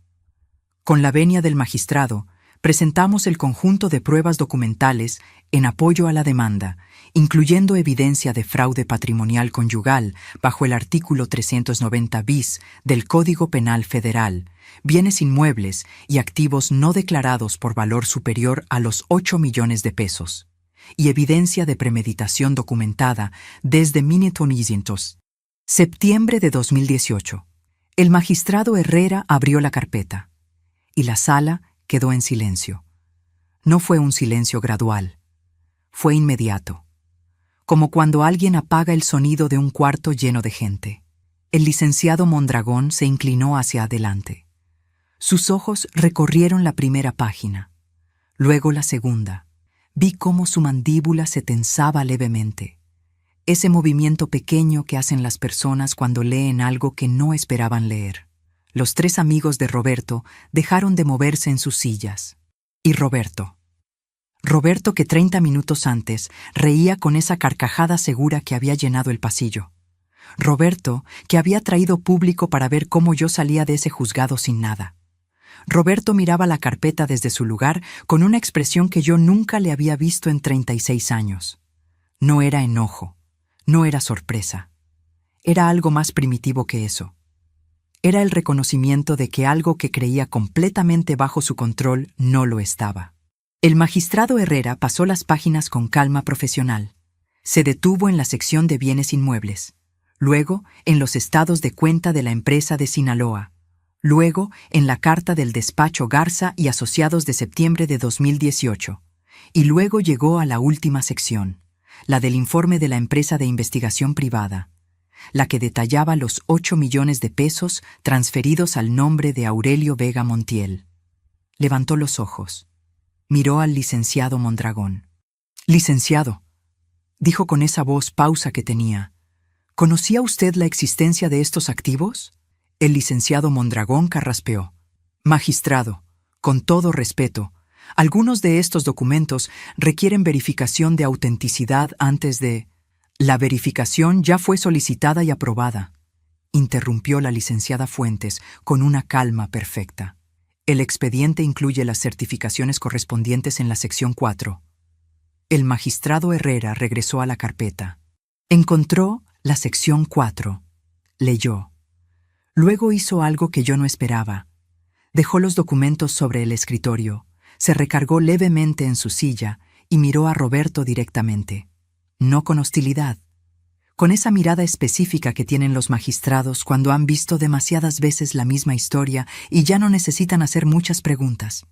«Con la venia del magistrado, presentamos el conjunto de pruebas documentales en apoyo a la demanda, incluyendo evidencia de fraude patrimonial conyugal bajo el artículo 390 bis del Código Penal Federal, bienes inmuebles y activos no declarados por valor superior a los 8 millones de pesos, y evidencia de premeditación documentada desde 1900. Septiembre de 2018. El magistrado Herrera abrió la carpeta y la sala quedó en silencio. No fue un silencio gradual, fue inmediato, como cuando alguien apaga el sonido de un cuarto lleno de gente. El licenciado Mondragón se inclinó hacia adelante. Sus ojos recorrieron la primera página, luego la segunda. Vi cómo su mandíbula se tensaba levemente, ese movimiento pequeño que hacen las personas cuando leen algo que no esperaban leer. Los 3 amigos de Roberto dejaron de moverse en sus sillas. Y Roberto, que 30 minutos antes reía con esa carcajada segura que había llenado el pasillo. Roberto, que había traído público para ver cómo yo salía de ese juzgado sin nada. Roberto miraba la carpeta desde su lugar con una expresión que yo nunca le había visto en 36 años. No era enojo, no era sorpresa. Era algo más primitivo que eso. Era el reconocimiento de que algo que creía completamente bajo su control no lo estaba. El magistrado Herrera pasó las páginas con calma profesional. Se detuvo en la sección de bienes inmuebles, luego en los estados de cuenta de la empresa de Sinaloa, luego en la carta del despacho Garza y Asociados de septiembre de 2018, y luego llegó a la última sección, la del informe de la empresa de investigación privada, la que detallaba los 8 millones de pesos transferidos al nombre de Aurelio Vega Montiel. Levantó los ojos. Miró al licenciado Mondragón. «Licenciado», dijo con esa voz pausa que tenía, «¿conocía usted la existencia de estos activos?» El licenciado Mondragón carraspeó. «Magistrado, con todo respeto, algunos de estos documentos requieren verificación de autenticidad antes de...» «La verificación ya fue solicitada y aprobada», interrumpió la licenciada Fuentes con una calma perfecta. «El expediente incluye las certificaciones correspondientes en la sección 4. El magistrado Herrera regresó a la carpeta. Encontró la sección 4. Leyó. Luego hizo algo que yo no esperaba. Dejó los documentos sobre el escritorio, se recargó levemente en su silla y miró a Roberto directamente. No con hostilidad, con esa mirada específica que tienen los magistrados cuando han visto demasiadas veces la misma historia y ya no necesitan hacer muchas preguntas.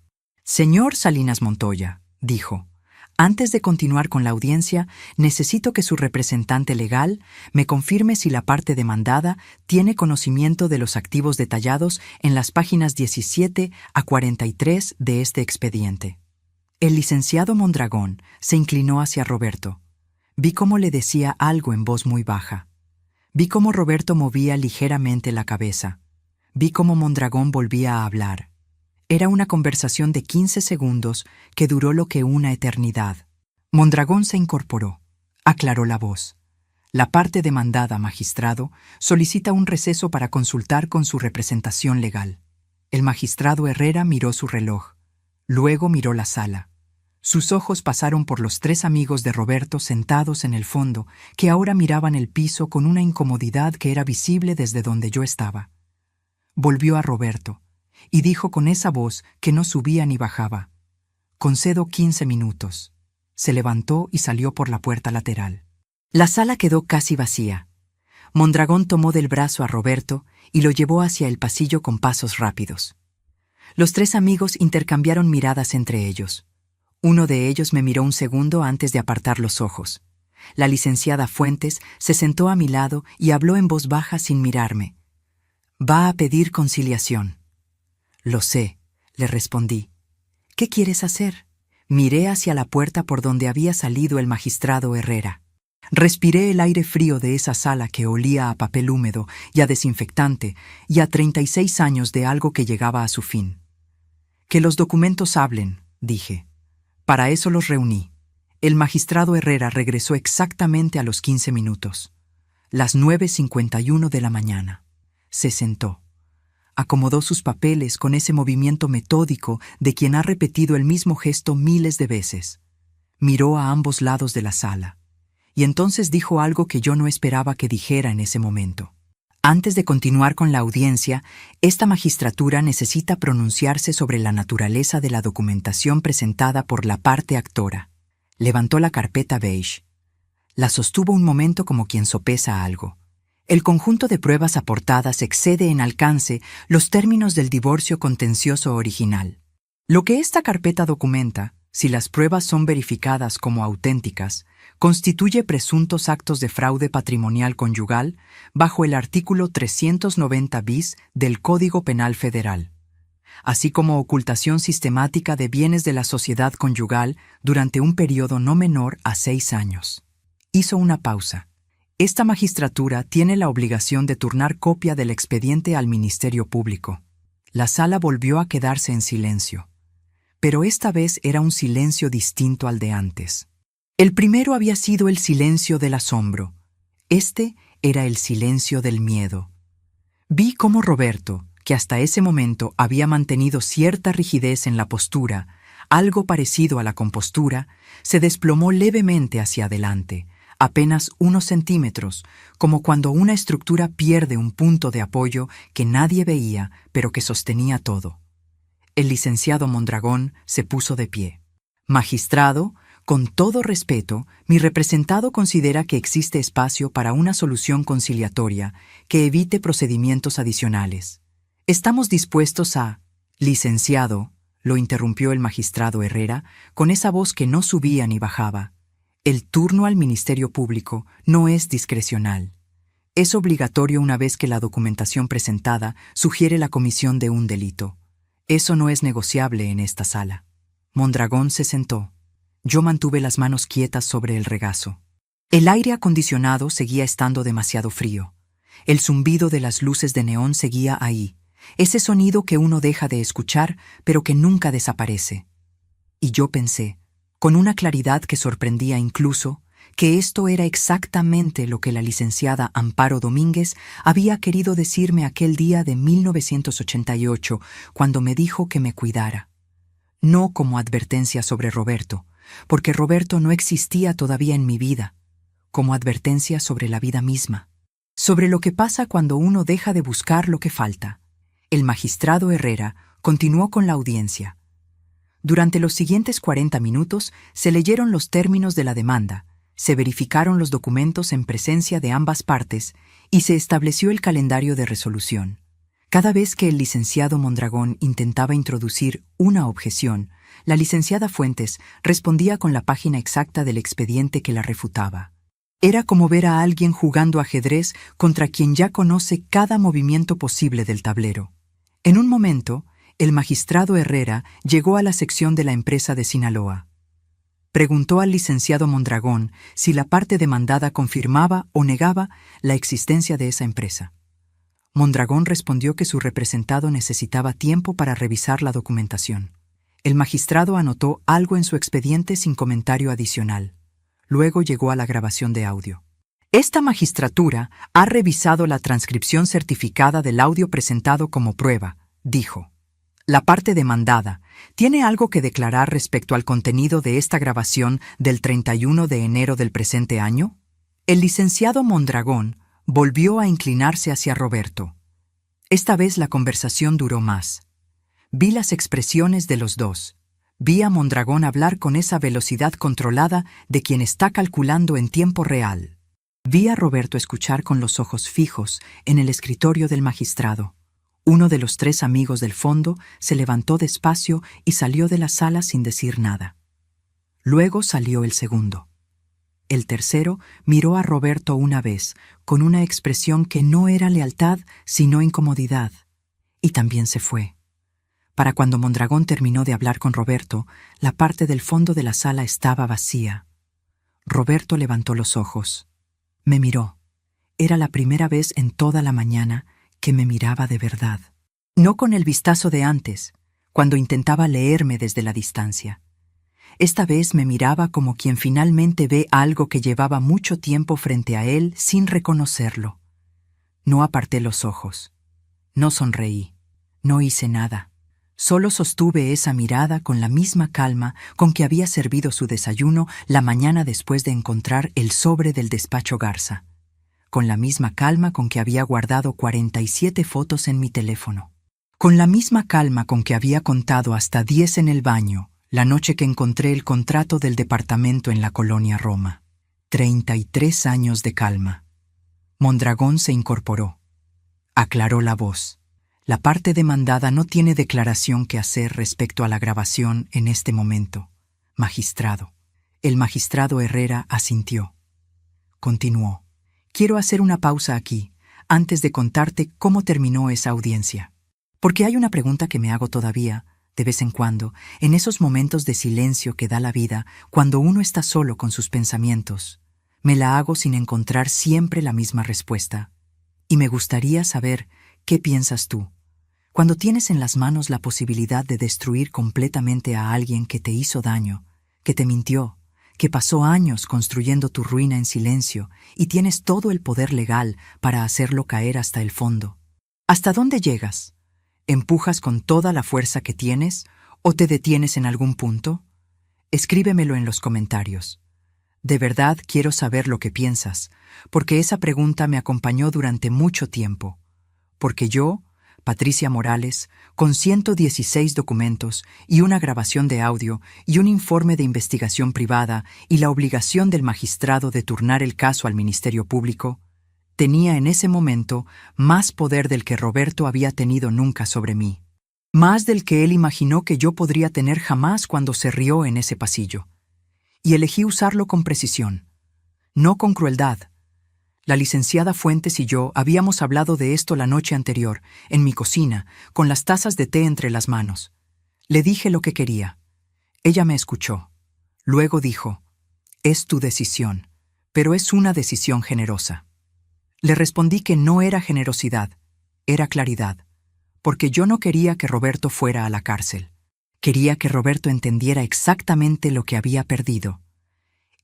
«Señor Salinas Montoya», dijo, «antes de continuar con la audiencia, necesito que su representante legal me confirme si la parte demandada tiene conocimiento de los activos detallados en las páginas 17 a 43 de este expediente». El licenciado Mondragón se inclinó hacia Roberto. Vi cómo le decía algo en voz muy baja. Vi cómo Roberto movía ligeramente la cabeza. Vi cómo Mondragón volvía a hablar. Era una conversación de 15 segundos que duró lo que una eternidad. Mondragón se incorporó. Aclaró la voz. «La parte demandada, magistrado, solicita un receso para consultar con su representación legal». El magistrado Herrera miró su reloj. Luego miró la sala. Sus ojos pasaron por los 3 amigos de Roberto sentados en el fondo, que ahora miraban el piso con una incomodidad que era visible desde donde yo estaba. Volvió a Roberto y dijo con esa voz que no subía ni bajaba: «Concedo 15 minutos». Se levantó y salió por la puerta lateral. La sala quedó casi vacía. Mondragón tomó del brazo a Roberto y lo llevó hacia el pasillo con pasos rápidos. Los 3 amigos intercambiaron miradas entre ellos. Uno de ellos me miró un segundo antes de apartar los ojos. La licenciada Fuentes se sentó a mi lado y habló en voz baja sin mirarme. «Va a pedir conciliación». «Lo sé», le respondí. «¿Qué quieres hacer?» Miré hacia la puerta por donde había salido el magistrado Herrera. Respiré el aire frío de esa sala que olía a papel húmedo y a desinfectante y a 36 años de algo que llegaba a su fin. «Que los documentos hablen», dije. Para eso los reuní. El magistrado Herrera regresó exactamente a los 15 minutos. Las 9:51 de la mañana. Se sentó. Acomodó sus papeles con ese movimiento metódico de quien ha repetido el mismo gesto miles de veces. Miró a ambos lados de la sala. Y entonces dijo algo que yo no esperaba que dijera en ese momento. Antes de continuar con la audiencia, esta magistratura necesita pronunciarse sobre la naturaleza de la documentación presentada por la parte actora. Levantó la carpeta beige. La sostuvo un momento como quien sopesa algo. El conjunto de pruebas aportadas excede en alcance los términos del divorcio contencioso original. Lo que esta carpeta documenta, si las pruebas son verificadas como auténticas, constituye presuntos actos de fraude patrimonial conyugal bajo el artículo 390 bis del Código Penal Federal, así como ocultación sistemática de bienes de la sociedad conyugal durante un periodo no menor a 6 años. Hizo una pausa. Esta magistratura tiene la obligación de turnar copia del expediente al Ministerio Público. La sala volvió a quedarse en silencio. Pero esta vez era un silencio distinto al de antes. El primero había sido el silencio del asombro. Este Era el silencio del miedo. Vi cómo Roberto, que hasta ese momento había mantenido cierta rigidez en la postura, algo parecido a la compostura, se desplomó levemente hacia adelante, apenas unos centímetros, como cuando una estructura pierde un punto de apoyo que nadie veía, pero que sostenía todo. El licenciado Mondragón se puso de pie. Magistrado, con todo respeto, mi representado considera que existe espacio para una solución conciliatoria que evite procedimientos adicionales. Estamos dispuestos a... Licenciado, lo interrumpió el magistrado Herrera, con esa voz que no subía ni bajaba. El turno al Ministerio Público no es discrecional. Es obligatorio una vez que la documentación presentada sugiere la comisión de un delito. Eso no es negociable en esta sala. Mondragón se sentó. Yo mantuve las manos quietas sobre el regazo. El aire acondicionado seguía estando demasiado frío. El zumbido de las luces de neón seguía ahí, ese sonido que uno deja de escuchar, pero que nunca desaparece. Y yo pensé, con una claridad que sorprendía incluso, que esto era exactamente lo que la licenciada Amparo Domínguez había querido decirme aquel día de 1988, cuando me dijo que me cuidara. No como advertencia sobre Roberto, porque Roberto no existía todavía en mi vida, como advertencia sobre la vida misma, sobre lo que pasa cuando uno deja de buscar lo que falta. El magistrado Herrera continuó con la audiencia. Durante los siguientes 40 minutos se leyeron los términos de la demanda, se verificaron los documentos en presencia de ambas partes y se estableció el calendario de resolución. Cada vez que el licenciado Mondragón intentaba introducir una objeción, la licenciada Fuentes respondía con la página exacta del expediente que la refutaba. Era como ver a alguien jugando ajedrez contra quien ya conoce cada movimiento posible del tablero. En un momento, el magistrado Herrera llegó a la sección de la empresa de Sinaloa. Preguntó al licenciado Mondragón si la parte demandada confirmaba o negaba la existencia de esa empresa. Mondragón respondió que su representado necesitaba tiempo para revisar la documentación. El magistrado anotó algo en su expediente sin comentario adicional. Luego llegó a la grabación de audio. Esta magistratura ha revisado la transcripción certificada del audio presentado como prueba, dijo. La parte demandada tiene algo que declarar respecto al contenido de esta grabación del 31 de enero del presente año. El licenciado Mondragón volvió a inclinarse hacia Roberto. Esta vez la conversación duró más. Vi las expresiones de los dos. Vi a Mondragón hablar con esa velocidad controlada de quien está calculando en tiempo real. Vi a Roberto escuchar con los ojos fijos en el escritorio del magistrado. Uno de los tres amigos del fondo se levantó despacio y salió de la sala sin decir nada. Luego salió el segundo. El tercero miró a Roberto una vez, con una expresión que no era lealtad, sino incomodidad, y también se fue. Para cuando Mondragón terminó de hablar con Roberto, la parte del fondo de la sala estaba vacía. Roberto levantó los ojos. Me miró. Era la primera vez en toda la mañana que me miraba de verdad. No con el vistazo de antes, cuando intentaba leerme desde la distancia. Esta vez me miraba como quien finalmente ve algo que llevaba mucho tiempo frente a él sin reconocerlo. No aparté los ojos. No sonreí. No hice nada. Solo sostuve esa mirada con la misma calma con que había servido su desayuno la mañana después de encontrar el sobre del despacho Garza. Con la misma calma con que había guardado 47 fotos en mi teléfono. Con la misma calma con que había contado hasta 10 en el baño la noche que encontré el contrato del departamento en la colonia Roma. 33 años de calma. Mondragón se incorporó. Aclaró la voz. La parte demandada no tiene declaración que hacer respecto a la grabación en este momento. Magistrado. El magistrado Herrera asintió. Continuó. Quiero hacer una pausa aquí, antes de contarte cómo terminó esa audiencia. Porque hay una pregunta que me hago todavía, de vez en cuando, en esos momentos de silencio que da la vida, cuando uno está solo con sus pensamientos. Me la hago sin encontrar siempre la misma respuesta. Y me gustaría saber qué piensas tú. Cuando tienes en las manos la posibilidad de destruir completamente a alguien que te hizo daño, que te mintió, que pasó años construyendo tu ruina en silencio y tienes todo el poder legal para hacerlo caer hasta el fondo. ¿Hasta dónde llegas? ¿Empujas con toda la fuerza que tienes o te detienes en algún punto? Escríbemelo en los comentarios. De verdad quiero saber lo que piensas, porque esa pregunta me acompañó durante mucho tiempo. Porque yo, Patricia Morales, con 116 documentos y una grabación de audio y un informe de investigación privada y la obligación del magistrado de turnar el caso al Ministerio Público, tenía en ese momento más poder del que Roberto había tenido nunca sobre mí. Más del que él imaginó que yo podría tener jamás cuando se rió en ese pasillo. Y elegí usarlo con precisión, no con crueldad. La licenciada Fuentes y yo habíamos hablado de esto la noche anterior, en mi cocina, con las tazas de té entre las manos. Le dije lo que quería. Ella me escuchó. Luego dijo, «Es tu decisión, pero es una decisión generosa». Le respondí que no era generosidad, era claridad, porque yo no quería que Roberto fuera a la cárcel. Quería que Roberto entendiera exactamente lo que había perdido.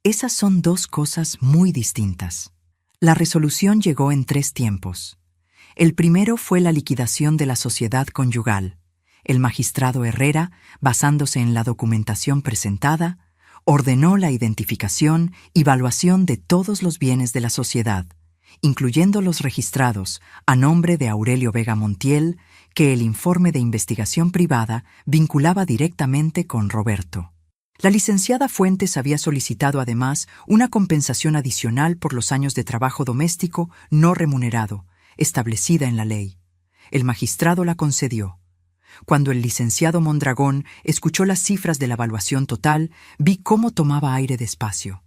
Esas son dos cosas muy distintas. La resolución llegó en 3 tiempos. El primero fue la liquidación de la sociedad conyugal. El magistrado Herrera, basándose en la documentación presentada, ordenó la identificación y evaluación de todos los bienes de la sociedad, incluyendo los registrados a nombre de Aurelio Vega Montiel, que el informe de investigación privada vinculaba directamente con Roberto. La licenciada Fuentes había solicitado además una compensación adicional por los años de trabajo doméstico no remunerado, establecida en la ley. El magistrado la concedió. Cuando el licenciado Mondragón escuchó las cifras de la evaluación total, vi cómo tomaba aire despacio.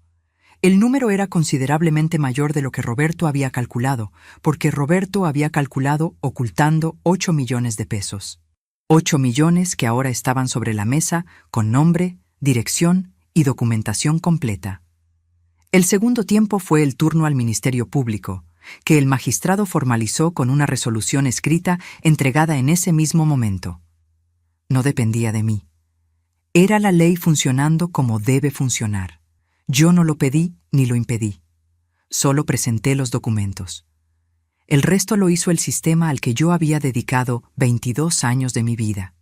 El número era considerablemente mayor de lo que Roberto había calculado, porque Roberto había calculado ocultando 8 millones de pesos. 8 millones que ahora estaban sobre la mesa con nombre, dirección y documentación completa. El segundo tiempo fue el turno al Ministerio Público, que el magistrado formalizó con una resolución escrita entregada en ese mismo momento. No dependía de mí. Era la ley funcionando como debe funcionar. Yo no lo pedí ni lo impedí. Solo presenté los documentos. El resto lo hizo el sistema al que yo había dedicado 22 años de mi vida.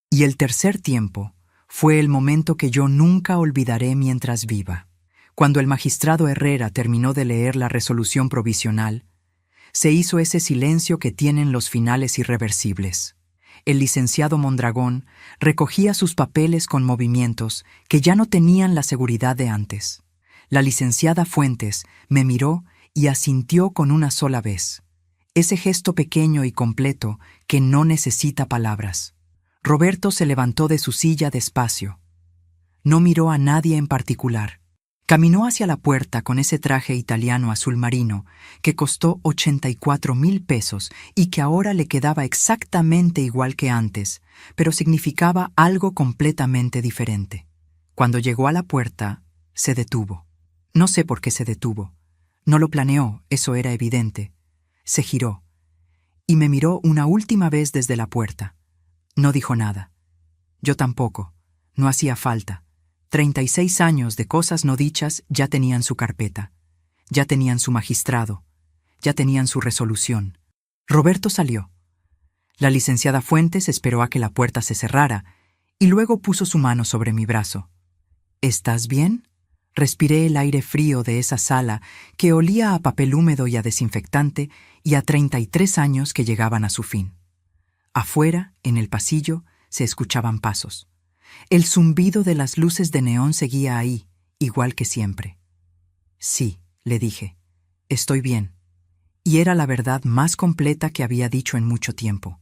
Y el tercer tiempo fue el momento que yo nunca olvidaré mientras viva. Cuando el magistrado Herrera terminó de leer la resolución provisional, se hizo ese silencio que tienen los finales irreversibles. El licenciado Mondragón recogía sus papeles con movimientos que ya no tenían la seguridad de antes. La licenciada Fuentes me miró y asintió con una sola vez. Ese gesto pequeño y completo que no necesita palabras. Roberto se levantó de su silla despacio. No miró a nadie en particular. Caminó hacia la puerta con ese traje italiano azul marino que costó 84,000 pesos y que ahora le quedaba exactamente igual que antes, pero significaba algo completamente diferente. Cuando llegó a la puerta, se detuvo. No sé por qué se detuvo. No lo planeó, eso era evidente. Se giró y me miró una última vez desde la puerta. No dijo nada. Yo tampoco. No hacía falta. 36 años de cosas no dichas ya tenían su carpeta. Ya tenían su magistrado. Ya tenían su resolución. Roberto salió. La licenciada Fuentes esperó a que la puerta se cerrara y luego puso su mano sobre mi brazo. ¿Estás bien? Respiré el aire frío de esa sala que olía a papel húmedo y a desinfectante y a 33 años que llegaban a su fin. Afuera, en el pasillo, se escuchaban pasos. El zumbido de las luces de neón seguía ahí, igual que siempre. Sí, le dije, estoy bien. Y era la verdad más completa que había dicho en mucho tiempo.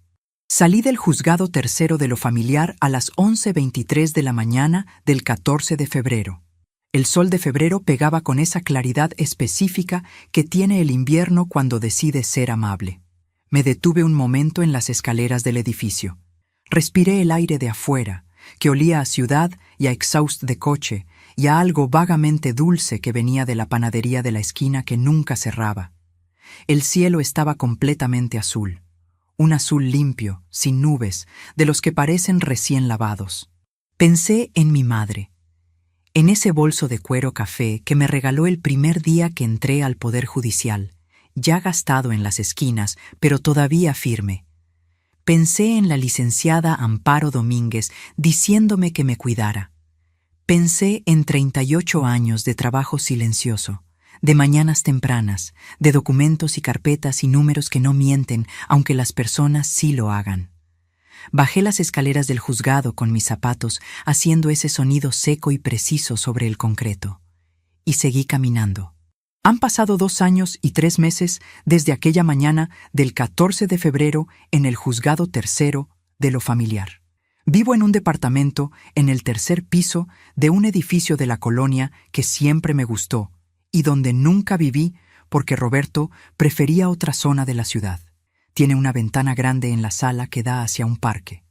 Salí del juzgado tercero de lo familiar a las 11:23 de la mañana del 14 de febrero. El sol de febrero pegaba con esa claridad específica que tiene el invierno cuando decide ser amable. Me detuve un momento en las escaleras del edificio. Respiré el aire de afuera, que olía a ciudad y a exhaust de coche, y a algo vagamente dulce que venía de la panadería de la esquina que nunca cerraba. El cielo estaba completamente azul. Un azul limpio, sin nubes, de los que parecen recién lavados. Pensé en mi madre. en ese bolso de cuero café que me regaló el primer día que entré al Poder Judicial, ya gastado en las esquinas, pero todavía firme. Pensé en la licenciada Amparo Domínguez diciéndome que me cuidara. Pensé en 38 años de trabajo silencioso, de mañanas tempranas, de documentos y carpetas y números que no mienten, aunque las personas sí lo hagan. Bajé las escaleras del juzgado con mis zapatos, haciendo ese sonido seco y preciso sobre el concreto. Y seguí caminando. Han pasado 2 años y 3 meses desde aquella mañana del 14 de febrero en el juzgado tercero de lo familiar. Vivo en un departamento en el 3er piso de un edificio de la colonia que siempre me gustó y donde nunca viví porque Roberto prefería otra zona de la ciudad. Tiene una ventana grande en la sala que da hacia un parque.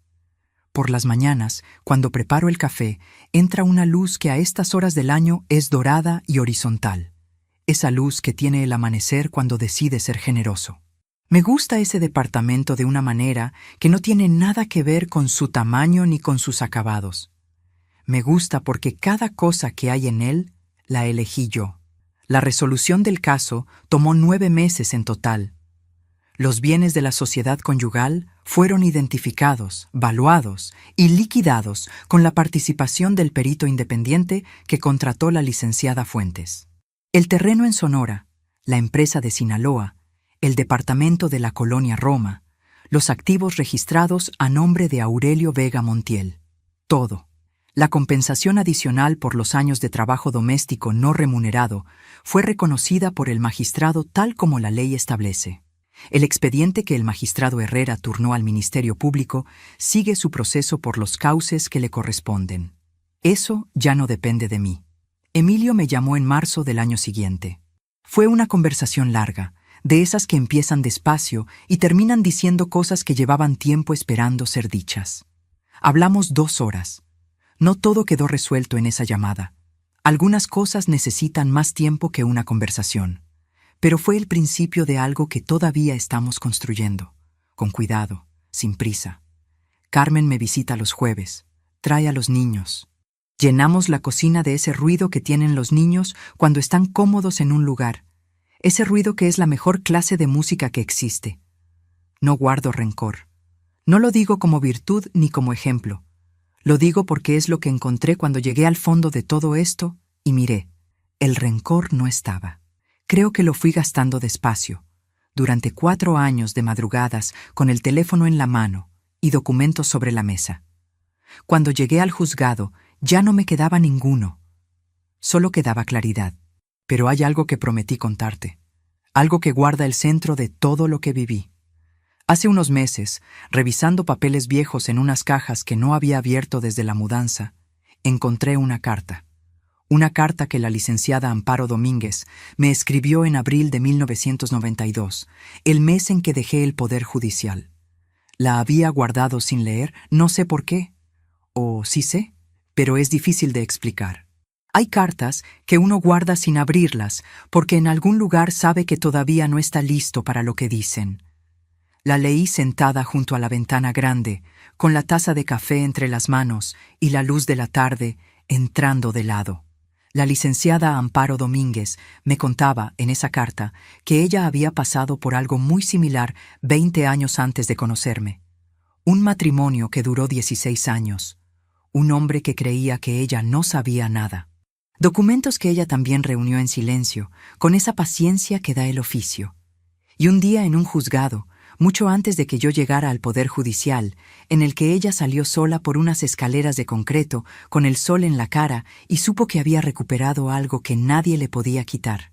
Por las mañanas, cuando preparo el café, entra una luz que a estas horas del año es dorada y horizontal. Esa luz que tiene el amanecer cuando decide ser generoso. Me gusta ese departamento de una manera que no tiene nada que ver con su tamaño ni con sus acabados. Me gusta porque cada cosa que hay en él la elegí yo. La resolución del caso tomó 9 meses en total. Los bienes de la sociedad conyugal fueron identificados, valuados y liquidados con la participación del perito independiente que contrató la licenciada Fuentes. El terreno en Sonora, la empresa de Sinaloa, el departamento de la colonia Roma, los activos registrados a nombre de Aurelio Vega Montiel. Todo. La compensación adicional por los años de trabajo doméstico no remunerado fue reconocida por el magistrado tal como la ley establece. El expediente que el magistrado Herrera turnó al Ministerio Público sigue su proceso por los cauces que le corresponden. Eso ya no depende de mí. Emilio me llamó en marzo del año siguiente. Fue una conversación larga, de esas que empiezan despacio y terminan diciendo cosas que llevaban tiempo esperando ser dichas. Hablamos 2 horas. No todo quedó resuelto en esa llamada. Algunas cosas necesitan más tiempo que una conversación. Pero fue el principio de algo que todavía estamos construyendo, con cuidado, sin prisa. Carmen me visita los jueves, trae a los niños. Llenamos la cocina de ese ruido que tienen los niños cuando están cómodos en un lugar, ese ruido que es la mejor clase de música que existe. No guardo rencor. No lo digo como virtud ni como ejemplo. Lo digo porque es lo que encontré cuando llegué al fondo de todo esto y miré. El rencor no estaba. Creo que lo fui gastando despacio, durante 4 años de madrugadas con el teléfono en la mano y documentos sobre la mesa. Cuando llegué al juzgado, ya no me quedaba ninguno. Solo quedaba claridad. Pero hay algo que prometí contarte, algo que guarda el centro de todo lo que viví. Hace unos meses, revisando papeles viejos en unas cajas que no había abierto desde la mudanza, encontré una carta. Una carta que la licenciada Amparo Domínguez me escribió en abril de 1992, el mes en que dejé el Poder Judicial. La había guardado sin leer, no sé por qué. O sí sé, pero es difícil de explicar. Hay cartas que uno guarda sin abrirlas, porque en algún lugar sabe que todavía no está listo para lo que dicen. La leí sentada junto a la ventana grande, con la taza de café entre las manos y la luz de la tarde entrando de lado. La licenciada Amparo Domínguez me contaba en esa carta que ella había pasado por algo muy similar 20 años antes de conocerme. Un matrimonio que duró 16 años. Un hombre que creía que ella no sabía nada. Documentos que ella también reunió en silencio, con esa paciencia que da el oficio. Y un día en un juzgado, mucho antes de que yo llegara al Poder Judicial, en el que ella salió sola por unas escaleras de concreto, con el sol en la cara, y supo que había recuperado algo que nadie le podía quitar.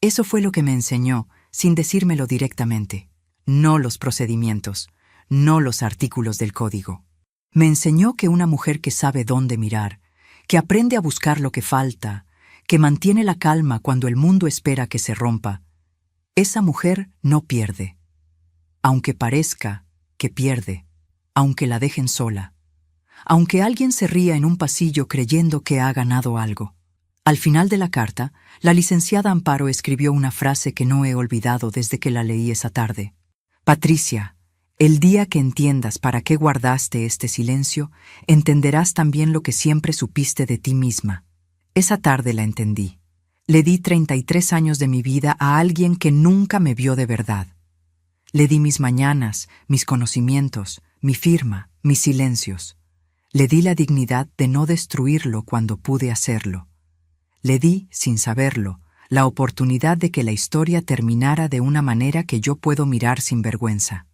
Eso fue lo que me enseñó, sin decírmelo directamente. No los procedimientos, no los artículos del código. Me enseñó que una mujer que sabe dónde mirar, que aprende a buscar lo que falta, que mantiene la calma cuando el mundo espera que se rompa, esa mujer no pierde. Aunque parezca que pierde, aunque la dejen sola, aunque alguien se ría en un pasillo creyendo que ha ganado algo. Al final de la carta, la licenciada Amparo escribió una frase que no he olvidado desde que la leí esa tarde. Patricia, el día que entiendas para qué guardaste este silencio, entenderás también lo que siempre supiste de ti misma. Esa tarde la entendí. Le di 33 años de mi vida a alguien que nunca me vio de verdad. Le di mis mañanas, mis conocimientos, mi firma, mis silencios. Le di la dignidad de no destruirlo cuando pude hacerlo. Le di, sin saberlo, la oportunidad de que la historia terminara de una manera que yo puedo mirar sin vergüenza.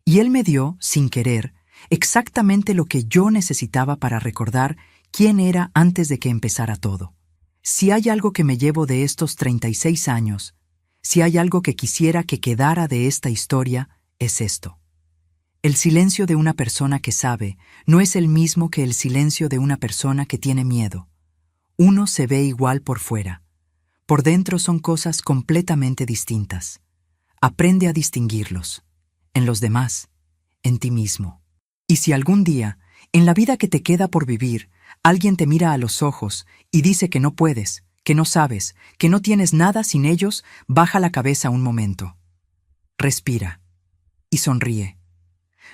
Y él me dio, sin querer, exactamente lo que yo necesitaba para recordar quién era antes de que empezara todo. Si hay algo que me llevo de estos 36 años, si hay algo que quisiera que quedara de esta historia, es esto. El silencio de una persona que sabe no es el mismo que el silencio de una persona que tiene miedo. Uno se ve igual por fuera. Por dentro son cosas completamente distintas. Aprende a distinguirlos. En los demás, en ti mismo. Y si algún día, en la vida que te queda por vivir, alguien te mira a los ojos y dice que no puedes, que no sabes, que no tienes nada sin ellos, baja la cabeza un momento. Respira y sonríe.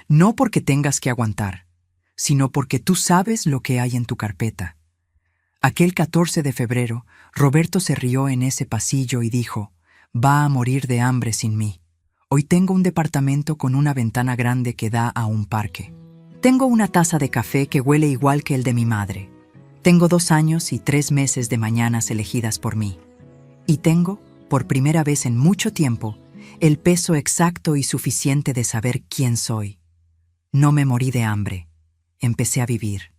No porque tengas que aguantar, sino porque tú sabes lo que hay en tu carpeta. Aquel 14 de febrero, Roberto se rió en ese pasillo y dijo, «Va a morir de hambre sin mí. Hoy tengo un departamento con una ventana grande que da a un parque. Tengo una taza de café que huele igual que el de mi madre. Tengo 2 años y 3 meses de mañanas elegidas por mí. Y tengo, por primera vez en mucho tiempo, el peso exacto y suficiente de saber quién soy. No me morí de hambre. Empecé a vivir».